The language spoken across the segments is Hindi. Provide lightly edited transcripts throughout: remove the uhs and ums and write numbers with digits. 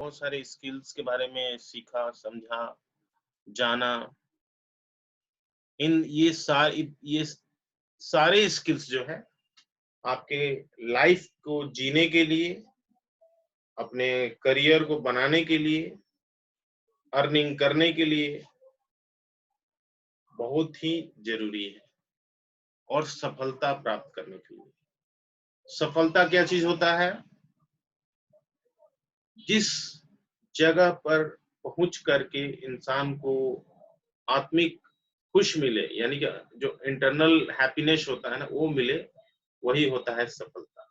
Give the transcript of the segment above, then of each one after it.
बहुत सारे स्किल्स के बारे में सीखा, समझा, जाना। ये सारे स्किल्स जो है आपके लाइफ को जीने के लिए, अपने करियर को बनाने के लिए, अर्निंग करने के लिए बहुत ही ज़रूरी है और सफलता प्राप्त करने के लिए। सफलता क्या चीज़ होता है? जिस जगह पर पहुँच करके इंसान को आत्मिक खुश मिले, यानी कि जो इंटरनल हैप्पीनेस होता है ना, वो मिले, वही होता है सफलता।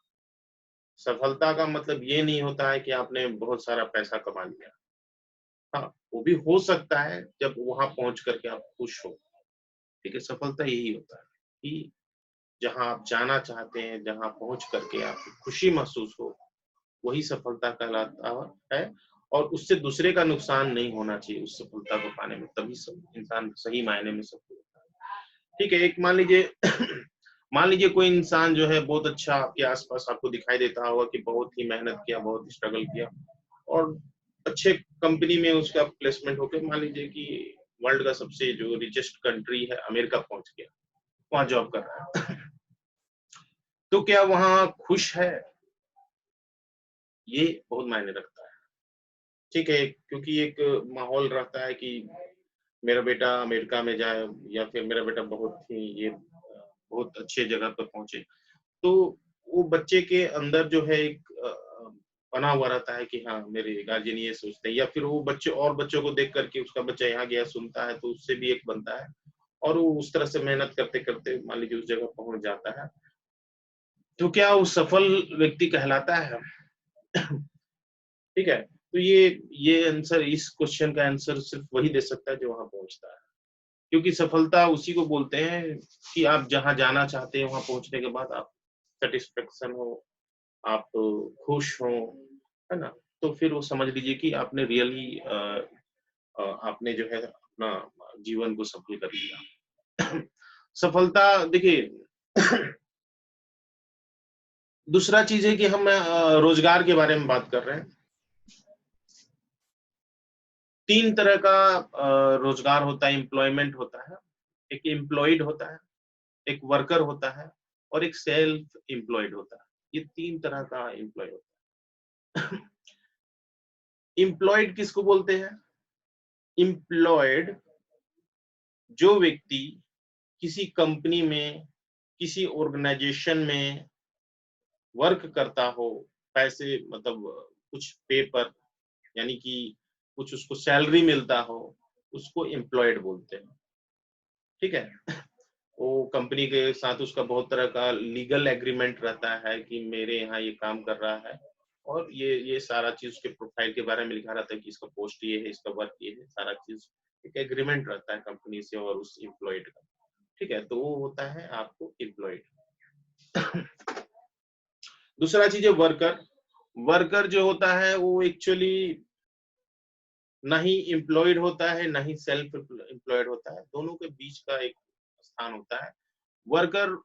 सफलता का मतलब ये नहीं होता है कि आपने बहुत सारा पैसा कमा लिया। हाँ, वो भी हो सकता है जब वहाँ पहुँच करके आप खुश हो। ठीक है, सफलता यही होता है कि जहाँ आप जाना चाहते हैं, जहाँ पहुँच करके आपको खुशी महसूस हो, वही सफलता कहलाता है और उससे दूसरे का नुकसान नहीं होना चाहिए उस सफलता को पाने में, तभी सब इंसान सही मायने में सफल होता है। ठीक है, एक मान लीजिए मान लीजिए कोई इंसान जो है बहुत अच्छा आपके आस-पास आपको दिखाई देता होगा कि बहुत ही मेहनत किया, बहुत स्ट्रगल किया और अच्छे कंपनी में उसका प्लेसमेंट होके मान लीजिए कि वर्ल्ड का सबसे जो रिचेस्ट कंट्री है अमेरिका पहुँच गया, वहाँ जॉब कर रहा है। तो क्या वहाँ खुश है? ये बहुत मायने रखता है। ठीक है, क्योंकि एक माहौल रहता है कि मेरा बेटा अमेरिका में जाए या फिर मेरा बेटा बहुत ही बहुत अच्छे जगह पर पहुँचे। तो वो बच्चे के अंदर जो है एक बना हुआ रहता है कि हाँ, मेरे गार्जियन ये सोचते हैं या फिर वो बच्चे और बच्चों को देख कर के उसका बच्चा यहाँ गया सुनता है तो उससे भी एक बनता है और वो उस तरह से मेहनत करते-करते मान लीजिए उस जगह पहुँच जाता है। तो क्या वो सफल व्यक्ति कहलाता है? ठीक है? तो ये आंसर इस क्वेश्चन का आंसर सिर्फ वही दे सकता है जो वहाँ पहुँचता है। क्योंकि सफलता उसी को बोलते हैं कि आप जहाँ जाना चाहते हैं वहाँ पहुँचने के बाद आप सैटिस्फैक्शन हो, आप खुश हो, है ना? तो फिर वो समझ लीजिए कि आपने रियली आपने जो है अपना जीवन को सफल कर लिया। सफलता देखिए दूसरा चीज़ है कि हम रोज़गार के बारे में बात कर रहे हैं। 3 तरह का रोज़गार होता है, एम्प्लॉयमेंट होता है। एक एम्प्लॉयड होता है, एक वर्कर होता है और एक सेल्फ एम्प्लॉयड होता है। ये 3 तरह का एम्प्लॉयी होता है। एम्प्लॉयड किसको बोलते हैं? एम्प्लॉयड जो व्यक्ति किसी कंपनी में, किसी ऑर्गेनाइजेशन में वर्क करता हो, पैसे मतलब कुछ पे पर यानी कि कुछ उसको सैलरी मिलता हो, उसको एम्प्लॉयड बोलते हैं। ठीक है? वो कंपनी के साथ उसका बहुत तरह का लीगल एग्रीमेंट रहता है कि मेरे यहाँ ये काम कर रहा है और ये सारा चीज़ उसके प्रोफाइल के बारे में लिखा रहता है कि इसका पोस्ट ये है, इसका वर्क ये है, सारा चीज़ एक एग्रीमेंट रहता है कंपनी से और उस एम्प्लॉयड का। ठीक है? तो वो होता है आपको एम्प्लॉयड। दूसरा चीज़ है वर्कर। वर्कर जो होता है वो एक्चुअली ना ही एम्प्लॉयड होता है, ना ही सेल्फ एम्प्लॉयड होता है। दोनों के बीच का एक स्थान होता है। वर्कर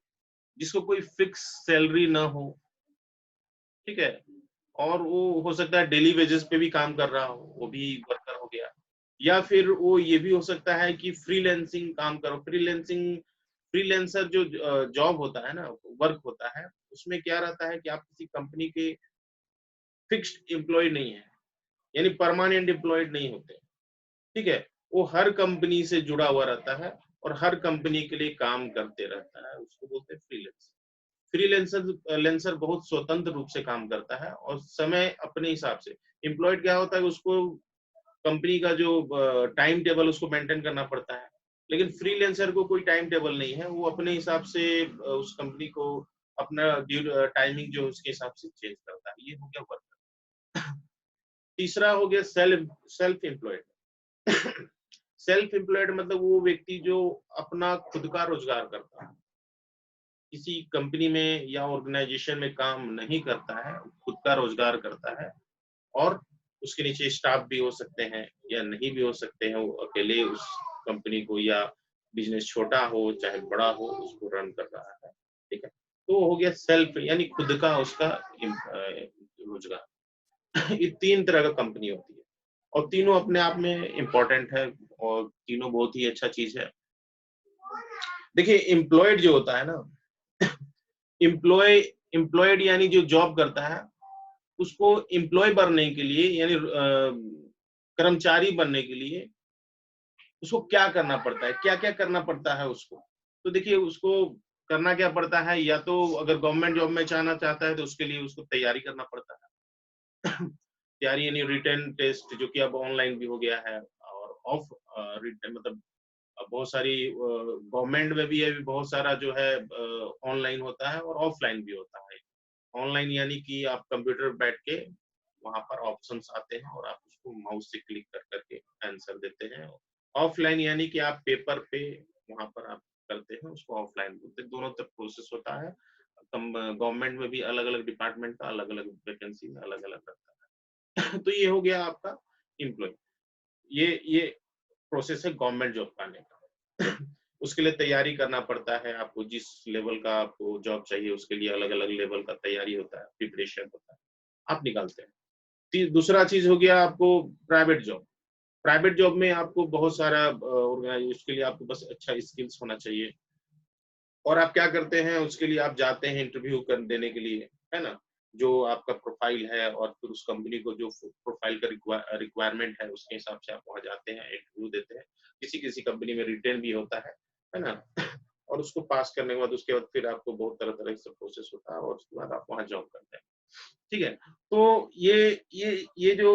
जिसको कोई फिक्स सैलरी ना हो, ठीक है? और वो हो सकता है डेली वेजेस पे भी काम कर रहा हो, वो भी वर्कर हो गया। या फिर वो ये भी हो सकता है कि फ्रीलांसिंग काम करो। फ्रीलांसर जो जॉब होता है ना, वर्क होता है, उसमें क्या रहता है कि आप किसी कंपनी के फिक्स्ड एम्प्लॉयी नहीं है, यानी परमानेंट एम्प्लॉयड नहीं होते, ठीक है? वो हर कंपनी से जुड़ा हुआ रहता है और हर कंपनी के लिए काम करते रहता है, उसको बोलते हैं फ्रीलांसर। लेंसर बहुत स्वतंत्र रूप से काम करता है और समय अपने हिसाब से। एम्प्लॉयड क्या होता है उसको कंपनी का जो टाइम टेबल उसको मेंटेन करना पड़ता है। लेकिन फ्रीलांसर को कोई टाइम टेबल नहीं है, वो अपने हिसाब से उस कंपनी को अपना टाइमिंग जो उसके हिसाब से चेंज करता है। ये हो गया वर्कर। तीसरा हो गया सेल्फ एम्प्लॉयड। सेल्फ एम्प्लॉयड मतलब वो व्यक्ति जो अपना खुद का रोजगार करता है, किसी कंपनी में या ऑर्गेनाइजेशन में काम नहीं करता है, खुद का रोजगार करता है और उसके नीचे स्टाफ भी हो सकते हैं या नहीं भी हो सकते हैं, वो अकेले उस कंपनी को या बिजनेस छोटा हो चाहे बड़ा हो उसको रन कर रहा है, ठीक है? तो हो गया सेल्फ यानी खुद का उसका रोजगार। ये 3 तरह का कंपनी होती है और तीनों अपने आप में इम्पोर्टेंट है और तीनों बहुत ही अच्छा चीज़ है। देखिए एम्प्लॉयड जो होता है ना, एम्प्लॉय एम्प्लॉयड यानी जो जॉब करता है, उसको एम्प्लॉयी बनने के लिए यानी कर्मचारी बनने के लिए उसको क्या करना पड़ता है, क्या-क्या करना पड़ता है उसको? तो देखिए उसको करना क्या पड़ता है, या तो अगर गवर्नमेंट जॉब में जाना चाहता है तो उसके लिए उसको तैयारी करना पड़ता है। तैयारी यानी रिटन टेस्ट जो कि अब ऑनलाइन भी हो गया है और ऑफ रिटन मतलब बहुत सारी गवर्नमेंट में भी अभी बहुत सारा जो है ऑनलाइन होता है और ऑफलाइन भी होता है। ऑनलाइन यानी कि आप कंप्यूटर पे बैठ के वहाँ पर ऑप्शंस आते हैं और आप उसको माउस से क्लिक कर करके आंसर देते हैं। ऑफलाइन यानी कि आप पेपर पे वहाँ पर आप करते हैं, उसको ऑफलाइन बोलते हैं। दोनों तरफ प्रोसेस होता है। गवर्नमेंट में भी अलग-अलग डिपार्टमेंट का अलग-अलग वैकेंसी में अलग-अलग रहता है। तो ये हो गया आपका एम्प्लॉयी। ये प्रोसेस है गवर्नमेंट जॉब पाने का। उसके लिए तैयारी करना पड़ता है, आपको जिस लेवल का आपको जॉब चाहिए उसके लिए अलग-अलग लेवल का तैयारी होता है, प्रिपरेशन होता है, आप निकालते हैं। ती दूसरा चीज़ हो गया आपको प्राइवेट जॉब। प्राइवेट जॉब में आपको बहुत सारा उसके लिए आपको बस अच्छा स्किल्स होना चाहिए और आप क्या करते हैं उसके लिए आप जाते हैं इंटरव्यू कर देने के लिए, है ना? जो आपका प्रोफाइल है और फिर उस कंपनी को जो प्रोफाइल का रिक्वायरमेंट है उसके हिसाब से आप वहाँ जाते हैं, इंटरव्यू देते हैं। किसी-किसी कंपनी में रिटेन भी होता है ना? और उसको पास करने के बाद उसके बाद फिर आपको बहुत तरह-तरह से प्रोसेस होता है और उसके बाद आप वहाँ जॉब करते हैं। ठीक है? तो ये जो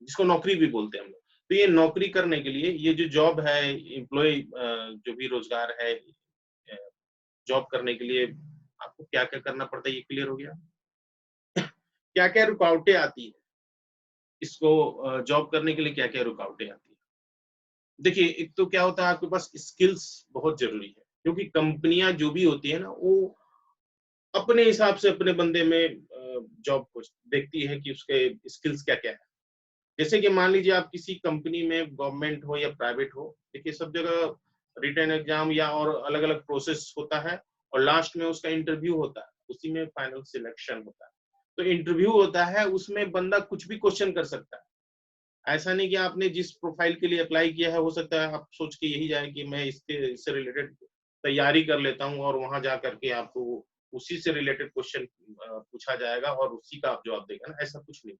जिसको नौकरी भी बोलते हैं हम लोग। तो ये नौकरी करने के लिए ये जो जॉब है एम्प्लॉयी जो भी रोज़गार है जॉब करने के लिए आपको क्या-क्या करना पड़ता है ये क्लियर हो गया? क्या-क्या रुकावटें आती हैं? इसको जॉब करने के लिए क्या-क्या रुकावटें आती हैं? देखिए, एक तो क्या होता है आपके पास स्किल्स बहुत ज़रूरी है, क्योंकि कंपनियाँ जो भी होती है ना वो अपने हिसाब से अपने बंदे में जॉब को देखती है कि उसके स्किल्स क्या-क्या है। जैसे कि मान लीजिए आप किसी कंपनी में गवर्नमेंट हो या प्राइवेट हो, देखिए सब जगह रिटन एग्ज़ाम या और अलग-अलग प्रोसेस होता है और लास्ट में उसका इंटरव्यू होता है, उसी में फाइनल सिलेक्शन होता है। तो इंटरव्यू होता है, उसमें बंदा कुछ भी क्वेश्चन कर सकता है। ऐसा नहीं कि आपने जिस प्रोफाइल के लिए अप्लाई किया है, हो सकता है आप सोच के यही जाएँ कि मैं इससे रिलेटेड तैयारी कर लेता हूँ और वहाँ जा कर के आपको उसी से रिलेटेड क्वेश्चन पूछा जाएगा और उसी का आप जवाब देगा ना, ऐसा कुछ नहीं।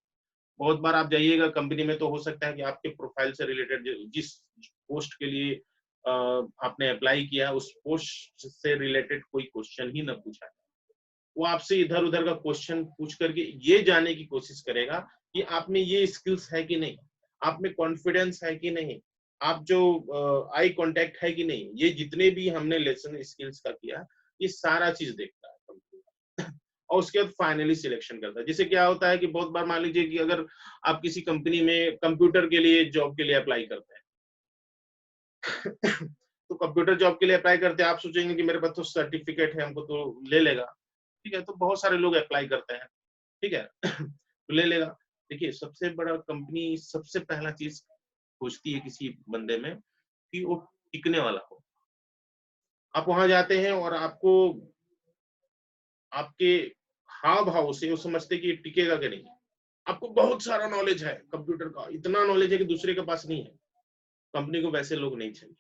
बहुत बार आप जाइएगा कंपनी में तो हो सकता है कि आपके प्रोफाइल से रिलेटेड जिस पोस्ट के लिए आपने अप्लाई किया उस पोस्ट से रिलेटेड कोई क्वेश्चन ही ना पूछा जाए। वो आपसे इधर-उधर का क्वेश्चन पूछ करके ये जानने की कोशिश करेगा कि आप में ये स्किल्स है कि नहीं? आप में कॉन्फिडेंस है कि नहीं? आप जो आई कॉन्टैक्ट है कि नहीं? ये जितने भी हमने लेसन स्किल्स का किया, ये सारा चीज़ देखता है कंपनी। और उसके बाद फाइनली सिलेक्शन करता है। जैसे क्या होता है कि बहुत बार मान लीजिए कि अगर आप किसी कंपनी में कंप्यूटर के लिए जॉब के लिए अप्लाई करते हैं। तो कंप्यूटर जॉब के लिए अप्लाई करते हैं, आप सोचेंगे कि मेरे पास तो सर्टिफिकेट है, हमको तो ले लेगा। ठीक है, तो बहुत सारे लोग अप्लाई करते हैं, ठीक है? तो ले लेगा। देखिए, सबसे बड़ा कंपनी सबसे पहला चीज़ पूछती है किसी बंदे में कि वो टिकने वाला हो। आप वहाँ जाते हैं और आपको आपके हाव-भाव से वो समझते हैं कि ये टिकेगा कि नहीं। आपको बहुत सारा नॉलेज है कंप्यूटर का, इतना नॉलेज है कि दूसरे के पास नहीं है। कंपनी को वैसे लोग नहीं चाहिए।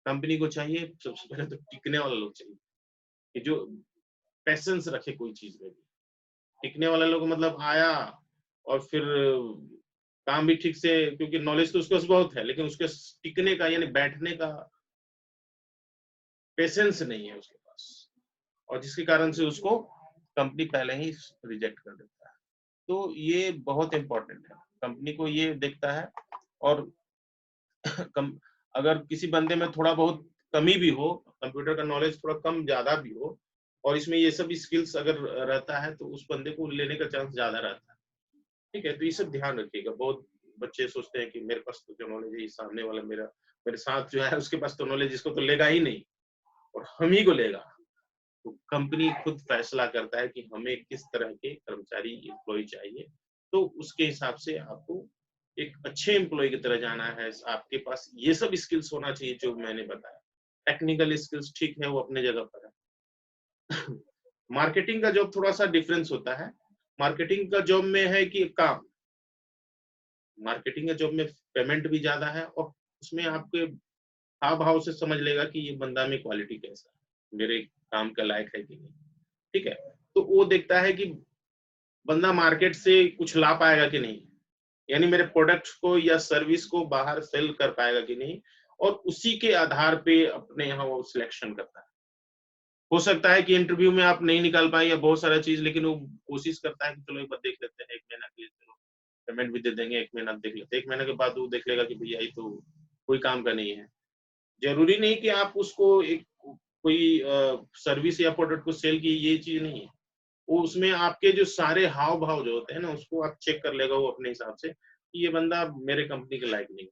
कंपनी को चाहिए सबसे पहले तो टिकने वाला लोग चाहिए, कि जो पैशन्स रखे कोई चीज़ में भी। टिकने वाला लोग मतलब आया और फिर काम भी ठीक से क्योंकि नॉलेज तो उसके पास बहुत है, लेकिन उसके टिकने का यानी बैठने का पेशेंस नहीं है उसके पास और जिसके कारण से उसको कंपनी पहले ही रिजेक्ट कर देता है। तो ये बहुत इम्पोर्टेंट है। कंपनी को ये देखता है और कम अगर किसी बंदे में थोड़ा बहुत कमी भी हो, कंप्यूटर का नॉलेज थोड़ा कम ज़्यादा भी हो और इसमें ये सब स्किल्स अगर रहता है, तो उस बंदे को लेने का चांस ज़्यादा रहता है। ठीक है? तो ये सब ध्यान रखिएगा। बहुत बच्चे सोचते हैं कि मेरे पास तो जो नॉलेज है, ये सामने वाला मेरे साथ जो है उसके पास तो नॉलेज इसको तो लेगा ही नहीं और हम ही को लेगा। तो कंपनी खुद फैसला करता है कि हमें किस तरह के कर्मचारी एम्प्लॉयी चाहिए। तो उसके हिसाब से आपको एक अच्छे एम्प्लॉयी की तरह जाना है। आपके पास ये सब स्किल्स होना चाहिए जो मैंने बताया। टेक्निकल स्किल्स ठीक है, वो अपने जगह पर है। मार्केटिंग का जॉब थोड़ा-सा डिफरेंस होता है। मार्केटिंग का जॉब में है कि काम, मार्केटिंग के जॉब में पेमेंट भी ज्यादा है और उसमें आपके हाव भाव से समझ लेगा कि ये बंदा में क्वालिटी कैसा है, मेरे काम का लायक है कि नहीं। ठीक है, तो वो देखता है कि बंदा मार्केट से कुछ ला पाएगा कि नहीं, यानी मेरे प्रोडक्ट को या सर्विस को बाहर सेल कर पाएगा कि नहीं, और उसी के आधार पे अपने यहाँ वो सिलेक्शन करता है। हो सकता है कि इंटरव्यू में आप नहीं निकाल पाए या बहुत सारा चीज, लेकिन वो कोशिश करता है कि चलो एक बार देख लेते हैं, 1 महीना के लिए चलो पेमेंट भी दे देंगे, 1 महीना देख लेते हैं। 1 महीने के बाद वो देख लेगा कि भैया ये तो कोई काम का नहीं है। जरूरी नहीं कि आप उसको एक कोई सर्विस या प्रोडक्ट को सेल की, ये चीज नहीं है। वो उसमें आपके जो सारे हाव भाव जो होते हैं ना, उसको आप चेक कर लेगा वो अपने हिसाब से कि ये बंदा मेरे कंपनी के लायक नहीं।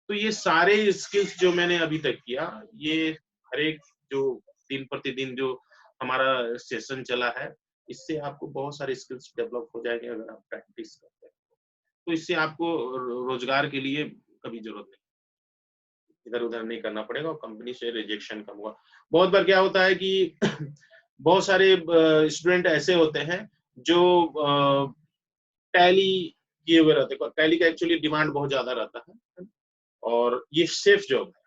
तो ये सारे स्किल्स जो मैंने अभी तक किया, ये हर एक जो दिन प्रतिदिन जो हमारा सेशन चला है, इससे आपको बहुत सारे स्किल्स डेवलप हो जाएंगे अगर आप प्रैक्टिस करते हैं। तो इससे आपको रोजगार के लिए कभी जरूरत नहीं, इधर-उधर नहीं करना पड़ेगा और कंपनी से रिजेक्शन कम होगा। बहुत बार क्या होता है कि बहुत सारे स्टूडेंट ऐसे होते हैं जो टैली किए हुए रहते हैं। टैली का एक्चुअली डिमांड बहुत ज़्यादा रहता है और ये सेफ जॉब है।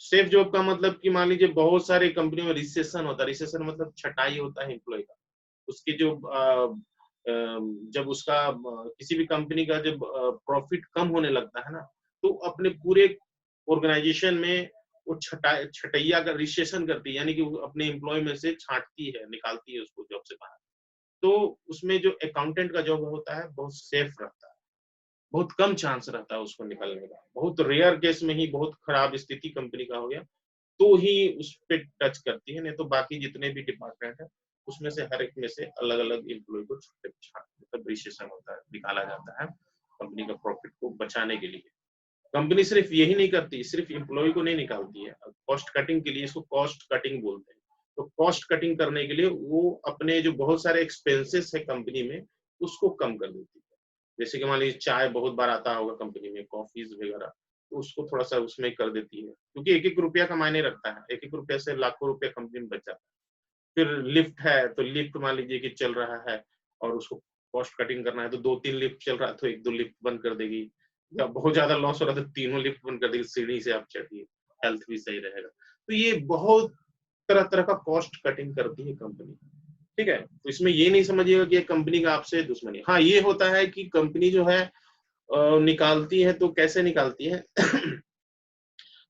सेफ जॉब का मतलब कि मान लीजिए बहुत सारे कंपनियों में रिसेशन होता है। रिसेशन मतलब छँटाई होता है एम्प्लॉयी का। उसकी जो जब उसका किसी भी कंपनी का जब प्रॉफिट कम होने लगता है ना, तो अपने पूरे ऑर्गेनाइजेशन में वो छटैया का रिसेशन करती है, यानी कि वो अपने एम्प्लॉयी में से छाँटती है, निकालती है उसको जॉब से बाहर। तो उसमें जो अकाउंटेंट का जॉब होता है, बहुत सेफ रहता है। बहुत कम चांस रहता है उसको निकलने का। बहुत रेयर केस में ही बहुत खराब स्थिति कंपनी का हो गया, तो ही उस पे टच करती है, नहीं तो बाकी जितने भी डिपार्टमेंट है, उसमें से हर एक में से अलग-अलग एम्प्लॉयी को मतलब रिसेशन होता है, निकाला जाता है, कंपनी का प्रॉफिट को बचाने के लिए। कंपनी सिर्फ यही नहीं करती, सिर्फ एम्प्लॉयी को नहीं निकालती है। कॉस्ट कटिंग के लिए, इसको कॉस्ट कटिंग बोलते हैं। तो कॉस्ट कटिंग करने के लिए वो अपने जो बहुत सारे एक्सपेंसेस है कंपनी में, उसको कम कर देती है। जैसे कि मान लीजिए चाय बहुत बार आता होगा कंपनी में, कॉफ़ीज़ वगैरह, तो उसको थोड़ा-सा उसमें कर देती है। क्योंकि एक-एक रुपया का मायने रखता है, एक-एक रुपया से लाखों रुपया कंपनी में बच जाता है। फिर लिफ्ट है, तो लिफ्ट मान लीजिए कि चल रहा है और उसको कॉस्ट कटिंग करना है, तो 2-3 लिफ्ट चल रहा है, तो 1-2 लिफ्ट बंद कर देगी। या बहुत ज़्यादा लॉस हो रहा है, तो तीनों लिफ्ट बंद कर देगी, सीढ़ी से आप चढ़िए, हेल्थ भी सही रहेगा। तो ये बहुत तरह-तरह का कॉस्ट कटिंग करती है कंपनी, ठीक है? तो इसमें ये नहीं समझिएगा कि ये कंपनी का आपसे दुश्मनी है। हाँ, ये होता है कि कंपनी जो है निकालती है तो कैसे निकालती है?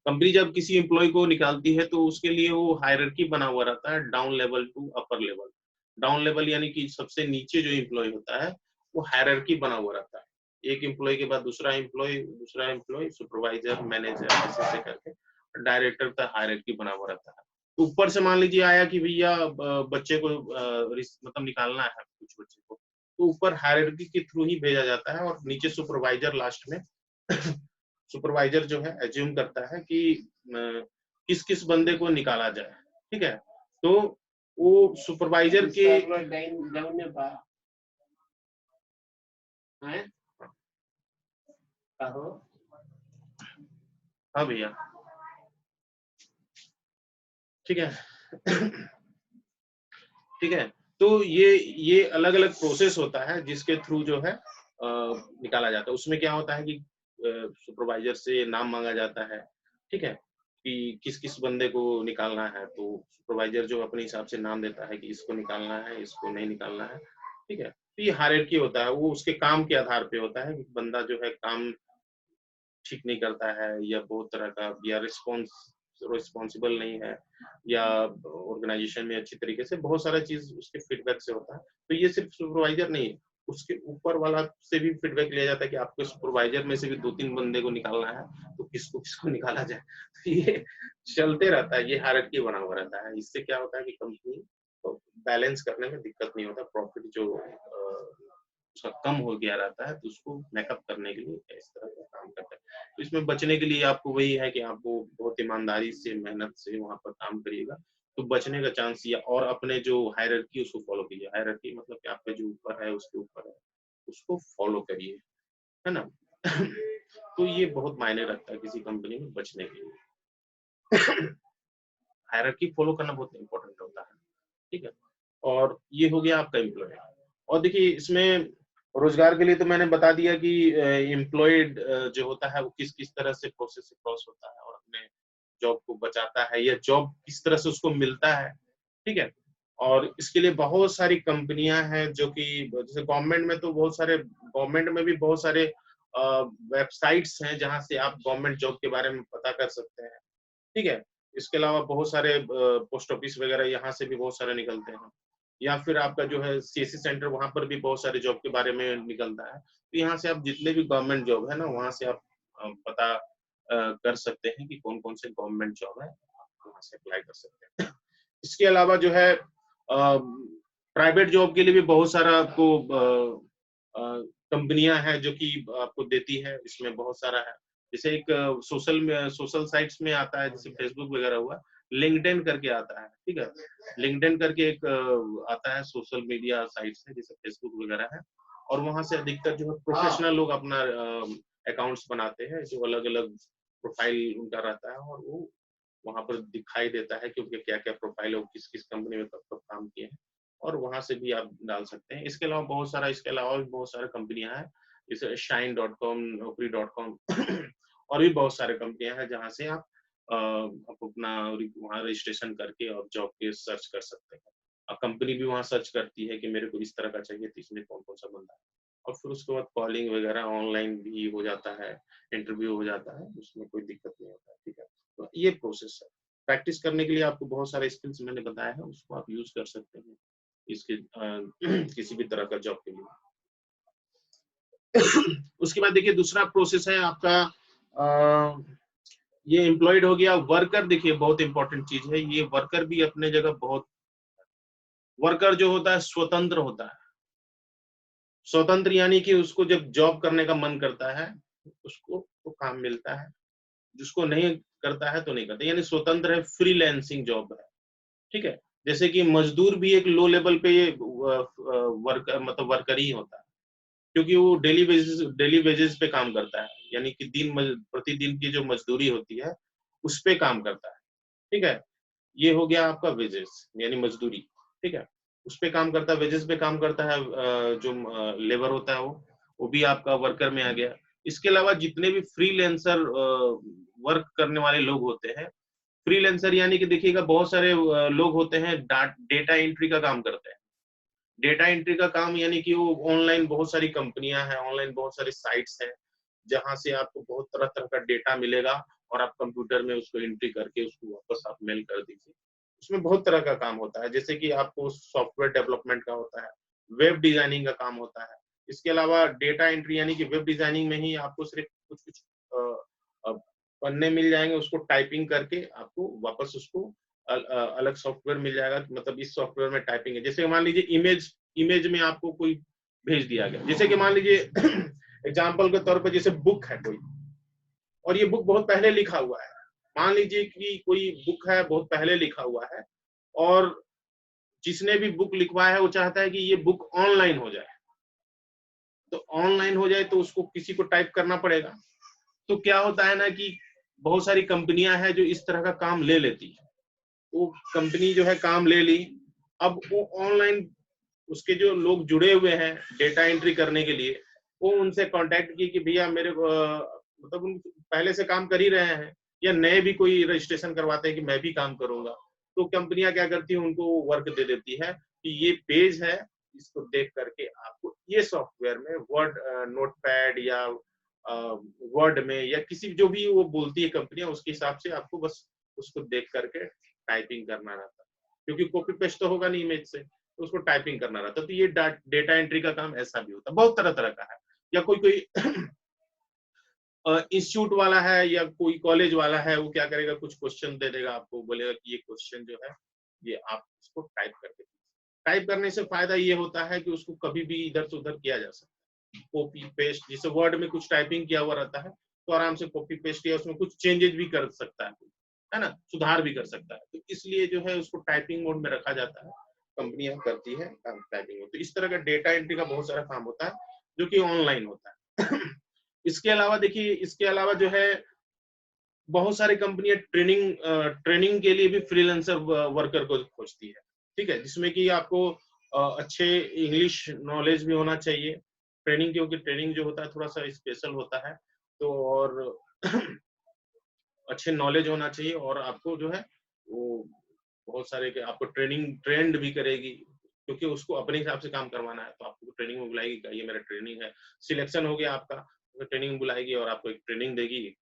कंपनी जब किसी एम्प्लॉयी को निकालती है तो उसके लिए वो हायरार्की बना हुआ रहता है, down level to upper level. Down level यानी कि सबसे नीचे जो एम्प्लॉयी होता है, वो हायरार्की बना हुआ रहता है। एक एम्प्लॉयी के बाद दूसरा एम्प्लॉयी, सुपरवाइजर, मैनेजर ऐसे-ऐसे करके डायरेक्टर तक हायरार्की बना हुआ रहता है। तो ऊपर से मान लीजिए आया कि भैया बच्चे को मतलब निकालना है कुछ बच्चे को, तो ऊपर हायरार्की के थ्रू ही भेजा जाता है और नीचे सुपरवाइजर लास्ट में सुपरवाइजर जो है एज्यूम करता है कि किस-किस बंदे को निकाला जाए, ठीक है? तो वो सुपरवाइजर के हैं? हाँ भैया, ठीक है। ठीक है? तो ये अलग-अलग प्रोसेस होता है जिसके थ्रू जो है निकाला जाता है। उसमें क्या होता है कि सुपरवाइजर से नाम माँगा जाता है, ठीक है? कि किस-किस बंदे को निकालना है, तो सुपरवाइजर जो अपने हिसाब से नाम देता है कि इसको निकालना है, इसको नहीं निकालना है, ठीक है? तो ये हायरार्की होता है, वो उसके काम के आधार पे होता है कि बंदा जो है काम ठीक नहीं करता है या बहुत तरह का या रिस्पॉन्सिबल नहीं है या ऑर्गेनाइजेशन में अच्छी तरीके से बहुत सारा चीज़ उसके फीडबैक से होता है। तो ये सिर्फ सुपरवाइज़र नहीं है, उसके ऊपर वाला से भी फीडबैक लिया जाता है कि आपके सुपरवाइज़र में से भी 2-3 बंदे को निकालना है, तो किसको-किसको निकाला जाए। तो ये चलते रहता है, ये हायरार्की बना हुआ रहता है। इससे क्या होता है कि कंपनी को बैलेंस करने में दिक्कत नहीं होता, प्रॉफिट जो उसका कम हो गया रहता है, तो उसको मेकअप करने के लिए इस तरह का काम करता है। तो इसमें बचने के लिए आपको वही है कि आपको बहुत ईमानदारी से, मेहनत से वहाँ पर काम करिएगा, तो बचने का चांस या और अपने जो हायरार्की उसको फ़ॉलो कीजिए। हायरार्की मतलब कि आपका जो ऊपर है, उसके ऊपर है, उसको फ़ॉलो करिए, है ना? तो ये बहुत मायने रखता है किसी कंपनी में बचने के लिए। हायरार्की फ़ॉलो करना बहुत इम्पोर्टेंट होता है, ठीक है? और ये हो गया आपका एम्प्लॉयी और देखिए इसमें रोजगार के लिए तो मैंने बता दिया कि एम्प्लॉयड जो होता है वो किस किस तरह से प्रोसेस से क्रॉस होता है और अपने जॉब को बचाता है या जॉब किस तरह से उसको मिलता है, ठीक है? और इसके लिए बहुत सारी कंपनियां हैं जो कि जैसे गवर्नमेंट में तो बहुत सारे, गवर्नमेंट में भी बहुत सारे वेबसाइट्स हैं जहां से आप गवर्नमेंट जॉब के बारे में पता कर सकते हैं, ठीक है? इसके अलावा बहुत सारे पोस्ट ऑफिस वगैरह यहाँ से भी बहुत सारे निकलते हैं, या फिर आपका जो है सीएससी सेंटर, वहां पर भी बहुत सारे जॉब के बारे में निकलता है। तो यहाँ से आप जितने भी गवर्नमेंट जॉब है ना, वहां से आप पता कर सकते हैं कि कौन कौन से गवर्नमेंट जॉब है, आप वहां से अप्लाई कर सकते हैं। इसके अलावा जो है प्राइवेट जॉब के लिए भी बहुत सारा आपको कंपनियां हैं जो कि आपको देती है, इसमें बहुत सारा है। जैसे एक सोशल साइट्स में आता है, जैसे फेसबुक वगैरह हुआ, लिंक्डइन करके आता है, ठीक है? लिंक्डइन करके एक आता है, सोशल मीडिया साइट्स है जैसे फेसबुक वगैरह है, और वहां से अधिकतर जो है प्रोफेशनल लोग अपना अकाउंट्स बनाते हैं, जो अलग अलग प्रोफाइल उनका रहता है, और वो वहां पर दिखाई देता है कि उनके क्या क्या प्रोफाइल है, वो किस किस कंपनी में कब कब काम किए हैं, और वहां से भी आप डाल सकते हैं। इसके अलावा बहुत सारा, इसके अलावा भी बहुत सारी कंपनियां हैं जैसे shine.com, naukri.com और भी बहुत सारे कंपनियां हैं जहां से आप अपना वहाँ रजिस्ट्रेशन करके और जॉब के सर्च कर सकते हैं। और कंपनी भी वहाँ सर्च करती है कि मेरे को इस तरह का चाहिए, तो इसमें कौन कौन सा बंदा है, और फिर उसके बाद कॉलिंग वगैरह ऑनलाइन भी हो जाता है, इंटरव्यू हो जाता है, उसमें कोई दिक्कत नहीं होता है, ठीक है? तो ये प्रोसेस है। प्रैक्टिस करने के लिए आपको बहुत सारे स्किल्स मैंने बताया है, उसको आप यूज कर सकते हैं इसके किसी भी तरह का जॉब के लिए। उसके बाद देखिए दूसरा प्रोसेस है आपका, ये एम्प्लॉयड हो गया। वर्कर देखिए बहुत इंपॉर्टेंट चीज है, ये वर्कर भी अपने जगह बहुत, वर्कर जो होता है स्वतंत्र होता है। स्वतंत्र यानी कि उसको जब जॉब करने का मन करता है, उसको तो काम मिलता है, जिसको नहीं करता है तो नहीं करता, यानी स्वतंत्र है, फ्रीलांसिंग जॉब है, ठीक है? जैसे कि मजदूर भी एक लो लेवल पे ये वर्कर, मतलब वर्कर ही होता है, क्योंकि वो डेली वेजेस पे काम करता है, यानी कि प्रतिदिन की जो मजदूरी होती है उस पे काम करता है, ठीक है? ये हो गया आपका वेजेस यानी मजदूरी, ठीक है? उस पे काम करता है, वेजेस पे काम करता है, जो लेबर होता है वो भी आपका वर्कर में आ गया। इसके अलावा जितने भी फ्रीलांसर वर्क करने वाले लोग होते हैं, फ्रीलांसर यानी कि देखिएगा बहुत सारे लोग होते हैं डेटा एंट्री का काम करते हैं। डेटा एंट्री का काम यानी कि वो ऑनलाइन बहुत सारी कंपनियां हैं, ऑनलाइन बहुत सारी साइट्स हैं, जहां से आपको बहुत तरह तरह का डेटा मिलेगा, और आप कंप्यूटर में उसको एंट्री करके उसको वापस आप मेल कर दीजिए। उसमें बहुत तरह का काम होता है, जैसे कि आपको सॉफ्टवेयर डेवलपमेंट का होता है, वेब डिजाइनिंग का काम होता है। इसके अलावा डेटा एंट्री यानी कि वेब डिजाइनिंग में ही आपको सिर्फ कुछ कुछ पन्ने मिल जाएंगे, उसको टाइपिंग करके आपको वापस उसको अलग सॉफ्टवेयर मिल जाएगा, मतलब इस सॉफ्टवेयर में टाइपिंग है। जैसे मान लीजिए इमेज में आपको कोई भेज दिया गया, जैसे कि मान लीजिए एग्जाम्पल के तौर पर जैसे बुक है कोई, और ये बुक बहुत पहले लिखा हुआ है। मान लीजिए कि कोई बुक है बहुत पहले लिखा हुआ है, और जिसने भी बुक लिखवाया है वो चाहता है कि ये बुक ऑनलाइन हो जाए। तो ऑनलाइन हो जाए तो उसको किसी को टाइप करना पड़ेगा। तो क्या होता है ना कि बहुत सारी कंपनियां हैं जो इस तरह का काम ले लेती है। वो कंपनी जो है काम ले ली, अब वो ऑनलाइन उसके जो लोग जुड़े हुए हैं डेटा एंट्री करने के लिए, वो उनसे कांटेक्ट की कि भैया मेरे को मतलब उन पहले से काम कर ही रहे हैं, या नए भी कोई रजिस्ट्रेशन करवाते हैं कि मैं भी काम करूंगा, तो कंपनियां क्या करती है, उनको वर्क दे देती है कि ये पेज है, इसको देख करके आपको ये सॉफ्टवेयर में वर्ड नोटपैड या वर्ड में या किसी जो भी वो बोलती है कंपनियां, उसके हिसाब से आपको बस उसको देख करके टाइपिंग करना रहता है, क्योंकि कॉपी पेस्ट तो होगा नहीं इमेज से, तो उसको टाइपिंग करना रहता है। तो ये डेटा एंट्री का काम ऐसा भी होता है, बहुत तरह तरह का है। या कोई कोई इंस्टीट्यूट वाला है या कोई कॉलेज वाला है, वो क्या करेगा, कुछ क्वेश्चन दे देगा आपको, बोलेगा कि ये क्वेश्चन जो है ये आप इसको टाइप करके, टाइप करने से फायदा ये होता है कि उसको कभी भी इधर से उधर किया जा सकता है, कॉपी पेस्ट। जैसे वर्ड में कुछ टाइपिंग किया हुआ रहता है, तो आराम से कॉपी पेस्ट किया, उसमें कुछ चेंजेस भी कर सकता है ना, सुधार भी कर सकता है। तो इसलिए जो है उसको टाइपिंग मोड में रखा जाता है, कंपनियां करती है टाइपिंग मोड। तो इस तरह का डेटा एंट्री का बहुत सारा काम होता है जो कि ऑनलाइन होता है। इसके अलावा देखिए, इसके अलावा जो है बहुत सारी कंपनियां ट्रेनिंग के लिए भी फ्रीलांसर वर्कर को खोजती है, ठीक है? जिसमें कि आपको अच्छे इंग्लिश नॉलेज भी होना चाहिए। ट्रेनिंग, क्योंकि ट्रेनिंग जो होता है थोड़ा-सा स्पेशल होता है, तो और अच्छे नॉलेज होना चाहिए, और आपको जो है वो बहुत सारे के आपको ट्रेनिंग ट्रेंड भी करेगी, क्योंकि उसको अपने हिसाब से काम करवाना है, तो आपको ट्रेनिंग में बुलाएगी कि ये मेरा ट्रेनिंग है। सिलेक्शन हो गया आपका, तो ट्रेनिंग में बुलाएगी और आपको एक ट्रेनिंग देगी।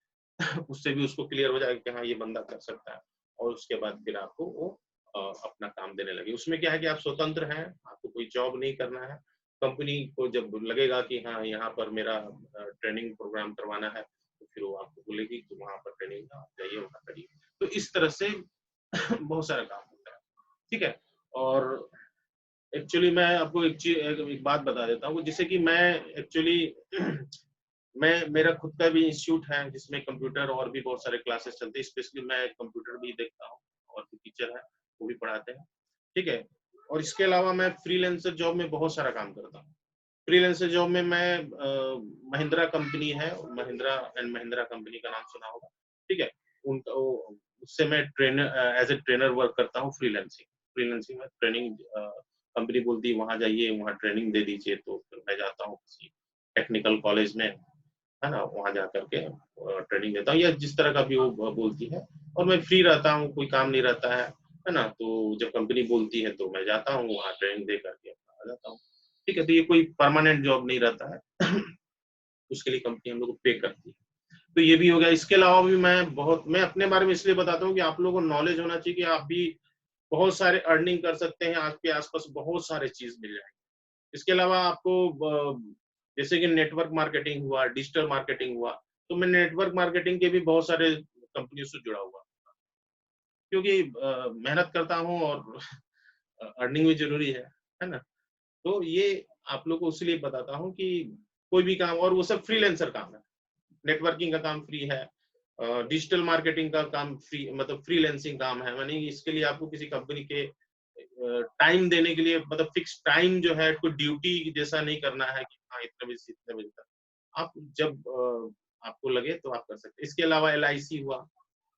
उससे भी उसको क्लियर हो जाएगा कि हाँ, ये बंदा कर सकता है, और उसके बाद फिर आपको वो अपना काम देने लगे। उसमें क्या है कि आप स्वतंत्र हैं, आपको कोई जॉब नहीं करना है। कंपनी को जब लगेगा कि हाँ, यहाँ पर मेरा ट्रेनिंग प्रोग्राम करवाना है, तो फिर वो आपको बोलेगी कि वहाँ पर ट्रेनिंग आप जाइए, वहाँ करिए। तो इस तरह से बहुत सारा काम होता है, ठीक है? और एक्चुअली मैं आपको एक बात बता देता हूँ, जैसे कि मैं एक्चुअली मैं मेरा खुद का भी इंस्टीट्यूट है जिसमें कंप्यूटर और भी बहुत सारे क्लासेस चलते हैं। स्पेशली मैं कंप्यूटर भी देखता हूँ, और भी टीचर हैं, वो भी पढ़ाते हैं, ठीक है? और इसके अलावा मैं फ्रीलांसर जॉब में बहुत सारा काम करता हूँ। फ्रीलांसर जॉब में मैं महिंद्रा कंपनी है, महिंद्रा एंड महिंद्रा कंपनी का नाम सुना होगा, ठीक है? उनका उससे मैं trainer as a trainer work करता हूँ फ्रीलांसिंग। फ्रीलांसिंग में ट्रेनिंग कंपनी बोलती है वहाँ जाइए, वहाँ ट्रेनिंग दे दीजिए, तो फिर मैं जाता हूँ किसी टेक्निकल कॉलेज में, है ना? वहाँ जा कर के ट्रेनिंग देता हूँ, या जिस तरह का भी वो बोलती है, और मैं फ्री रहता हूँ, कोई काम नहीं रहता है ना? तो जब कंपनी बोलती है तो मैं जाता हूँ, वहाँ ट्रेनिंग दे कर के आ जाता हूँ। ठीक है? तो ये कोई परमानेंट जॉब नहीं रहता है। उसके लिए कंपनी हम लोग को पे करती है। तो ये भी हो गया। इसके अलावा भी मैं अपने बारे में इसलिए बताता हूँ कि आप लोगों को नॉलेज होना चाहिए कि आप भी बहुत सारे अर्निंग कर सकते हैं, आपके आस-पास बहुत सारे चीज़ मिल जाएँगे। इसके अलावा आपको जैसे कि नेटवर्क मार्केटिंग हुआ, डिजिटल मार्केटिंग हुआ, तो मैं नेटवर्क मार्केटिंग के भी बहुत सारे कंपनियों से जुड़ा हुआ हूँ। क्योंकि मेहनत करता हूँ, और अर्निंग भी ज़रूरी है ना? तो ये आप लोग को इसलिए बताता हूँ कि कोई भी काम, और वो सब फ्रीलांसर काम है। नेटवर्किंग का काम फ्री है, डिजिटल मार्केटिंग का काम फ्री, मतलब फ्रीलांसिंग काम है। माने इसके लिए आपको किसी कंपनी के टाइम देने के लिए, मतलब फिक्स टाइम जो है, कोई ड्यूटी जैसा नहीं करना है कि हाँ, इतने बजे से इतने बजे तक। आप जब आपको लगे तो आप कर सकते हैं। इसके अलावा एलआईसी हुआ,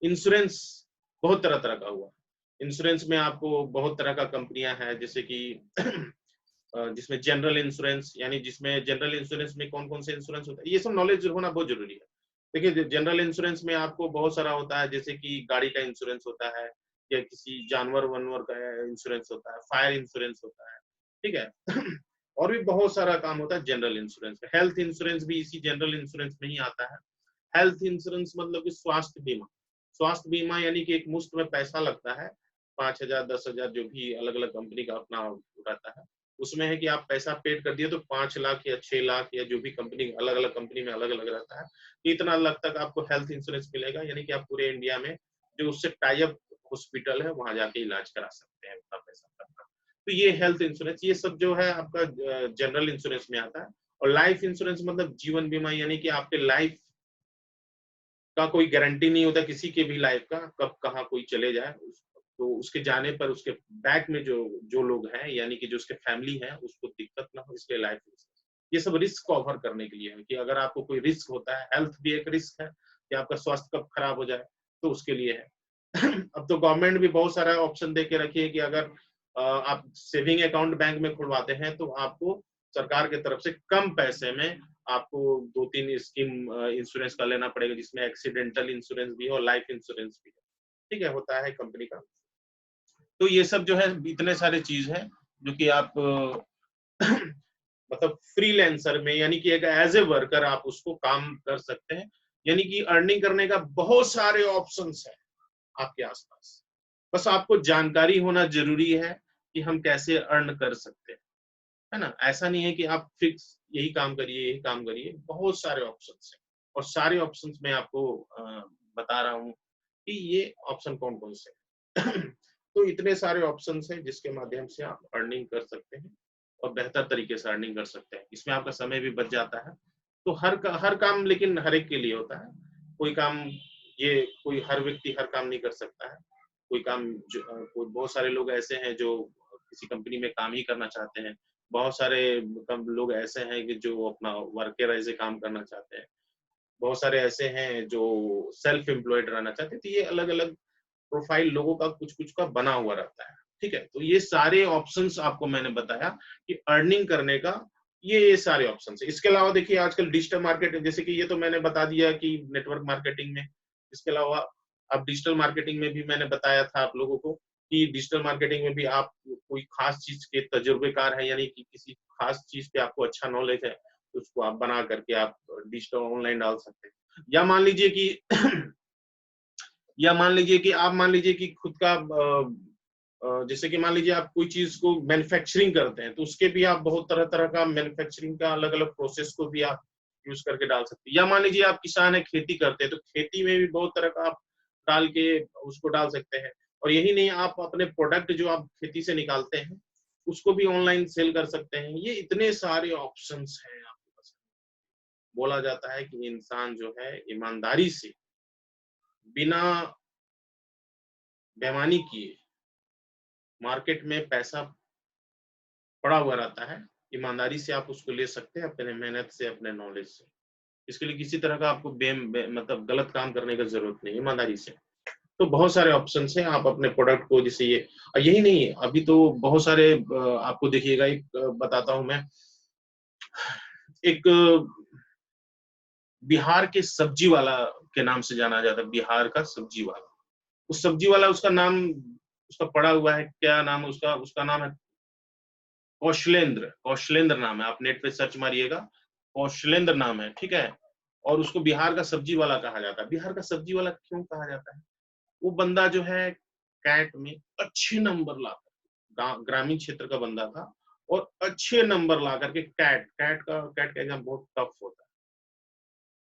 इंश्योरेंस बहुत तरह-तरह का हुआ। इंश्योरेंस में आपको बहुत तरह का कंपनियाँ हैं, जैसे कि जिसमें जनरल इंश्योरेंस, यानी जिसमें जनरल इंश्योरेंस में कौन-कौन से इंश्योरेंस होता है, ये सब नॉलेज होना बहुत ज़रूरी है। देखिए, जनरल इंश्योरेंस में आपको बहुत सारा होता है, जैसे कि गाड़ी का इंश्योरेंस होता है, या किसी जानवर-वानवर का इंश्योरेंस होता है, फायर इंश्योरेंस होता है, ठीक है? और भी बहुत सारा काम होता है जनरल इंश्योरेंस में। हेल्थ इंश्योरेंस भी इसी जनरल इंश्योरेंस में ही आता है। हेल्थ इंश्योरेंस मतलब कि स्वास्थ्य बीमा। स्वास्थ्य बीमा यानी कि एक मुश्त में पैसा लगता है, 5,000 10,000 जो भी अलग-अलग कंपनी का अपना रहता है। उसमें है कि आप पैसा पेड कर दिए तो 5 लाख या 6 लाख, या जो भी कंपनी, अलग-अलग कंपनी में अलग-अलग रहता है, कि इतना लाख तक आपको हेल्थ इंश्योरेंस मिलेगा, यानी कि आप पूरे इंडिया में जो उससे टाई अप हॉस्पिटल है, वहाँ जाके इलाज करा सकते हैं उतना पैसा का। तो ये हेल्थ इंश्योरेंस, ये सब जो है आपका जनरल इंश्योरेंस में आता है। और लाइफ इंश्योरेंस मतलब जीवन बीमा, यानी कि आपके लाइफ का कोई गारंटी नहीं होता किसी के भी लाइफ का, कब कहाँ कोई चले जाए। तो उसके जाने पर उसके बैक में जो जो लोग हैं, यानी कि जो उसके फैमिली है, उसको दिक्कत ना हो, इसलिए लाइफ इंश्योरेंस। ये सब रिस्क कवर करने के लिए है, कि अगर आपको कोई रिस्क होता है, हेल्थ भी एक रिस्क है कि आपका स्वास्थ्य कब खराब हो जाए, तो उसके लिए है। अब तो गवर्नमेंट भी बहुत सारा ऑप्शन दे के रखी है कि अगर आप सेविंग अकाउंट बैंक में खुलवाते हैं, तो आपको सरकार की तरफ से कम पैसे में आपको 2-3 स्कीम इंश्योरेंस का लेना पड़ेगा, जिसमें एक्सीडेंटल इंश्योरेंस भी है और लाइफ इंश्योरेंस भी है। ठीक है, होता है कंपनी का। तो ये सब जो है इतने सारे चीज़ हैं, जो कि आप मतलब फ्रीलांसर में, यानी कि एक एज़ अ वर्कर आप उसको काम कर सकते हैं। यानी कि अर्निंग करने का बहुत सारे ऑप्शंस हैं आपके आस-पास। बस आपको जानकारी होना ज़रूरी है कि हम कैसे अर्न कर सकते हैं। है ना? ऐसा नहीं है कि आप फिक्स यही काम करिए, बहुत सारे ऑप्शंस हैं, और सारे ऑप्शंस मैं आपको बता रहा हूँ कि ये ऑप्शन कौन-कौन से हैं। तो इतने सारे ऑप्शंस हैं जिसके माध्यम से आप अर्निंग कर सकते हैं, और बेहतर तरीके से अर्निंग कर सकते हैं। इसमें आपका समय भी बच जाता है। तो हर काम लेकिन हर एक के लिए होता है। कोई काम ये कोई हर व्यक्ति हर काम नहीं कर सकता है। कोई काम कोई बहुत सारे लोग ऐसे हैं जो किसी कंपनी में काम ही करना चाहते हैं। बहुत सारे कम लोग ऐसे हैं कि जो अपना वर्कर एज़ ए काम करना चाहते हैं। बहुत सारे ऐसे हैं जो सेल्फ एम्प्लॉयड रहना चाहते हैं। तो ये अलग-अलग प्रोफाइल लोगों का कुछ-कुछ का बना हुआ रहता है। ठीक है, तो ये सारे ऑप्शंस आपको मैंने बताया कि अर्निंग करने का ये सारे ऑप्शंस है। इसके अलावा देखिए आजकल डिजिटल मार्केटिंग, जैसे कि ये तो मैंने बता दिया कि नेटवर्क मार्केटिंग में, इसके अलावा अब डिजिटल मार्केटिंग में भी मैंने बताया था आप लोगों को कि डिजिटल मार्केटिंग में भी आप कोई खास चीज के तजुर्बेकार है, यानी कि किसी खास चीज पे आपको अच्छा नॉलेज है, तो उसको आप बना करके आप डिजिटल ऑनलाइन डाल सकते हैं। या मान लीजिए कि या मान लीजिए कि आप मान लीजिए कि खुद का जैसे कि मान लीजिए आप कोई चीज को मैन्युफैक्चरिंग करते हैं, तो उसके भी आप बहुत तरह तरह का मैन्युफैक्चरिंग का अलग अलग प्रोसेस को भी आप यूज करके डाल सकते हैं। या मान लीजिए आप किसान है, खेती करते हैं, तो खेती में भी बहुत तरह का आप डाल के उसको डाल सकते हैं। और यही नहीं, आप अपने प्रोडक्ट जो आप खेती से निकालते हैं उसको भी ऑनलाइन सेल कर सकते हैं। ये इतने सारे ऑप्शंस हैं आपके पास। बोला जाता है कि इंसान जो है ईमानदारी से, बिना बेईमानी किए, मार्केट में पैसा पड़ा हुआ रहता है, ईमानदारी से आप उसको ले सकते हैं, अपने मेहनत से, अपने नॉलेज से। इसके लिए किसी तरह का आपको मतलब गलत काम करने की जरूरत नहीं, ईमानदारी से। तो बहुत सारे ऑप्शंस हैं, आप अपने प्रोडक्ट को, जैसे ये यही नहीं, अभी तो बहुत सारे आपको देखिएगा, एक बताता हूं मैं, एक बिहार के सब्जी वाला के नाम से जाना जाता है, बिहार का सब्जी वाला। उस सब्जी वाला, उसका नाम, उसका पड़ा हुआ है, क्या नाम है उसका, उसका नाम है कौशलेंद्र। कौशलेंद्र नाम है, आप नेट पे सर्च मारिएगा, कौशलेंद्र नाम है, ठीक है। और उसको बिहार का सब्जी वाला कहा जाता है। बिहार का सब्जी वाला क्यों कहा जाता है? वो बंदा जो है कैट में अच्छे नंबर लाता, ग्रामीण क्षेत्र का बंदा था, और अच्छे नंबर ला करके कैट का एग्जाम बहुत टफ होता है।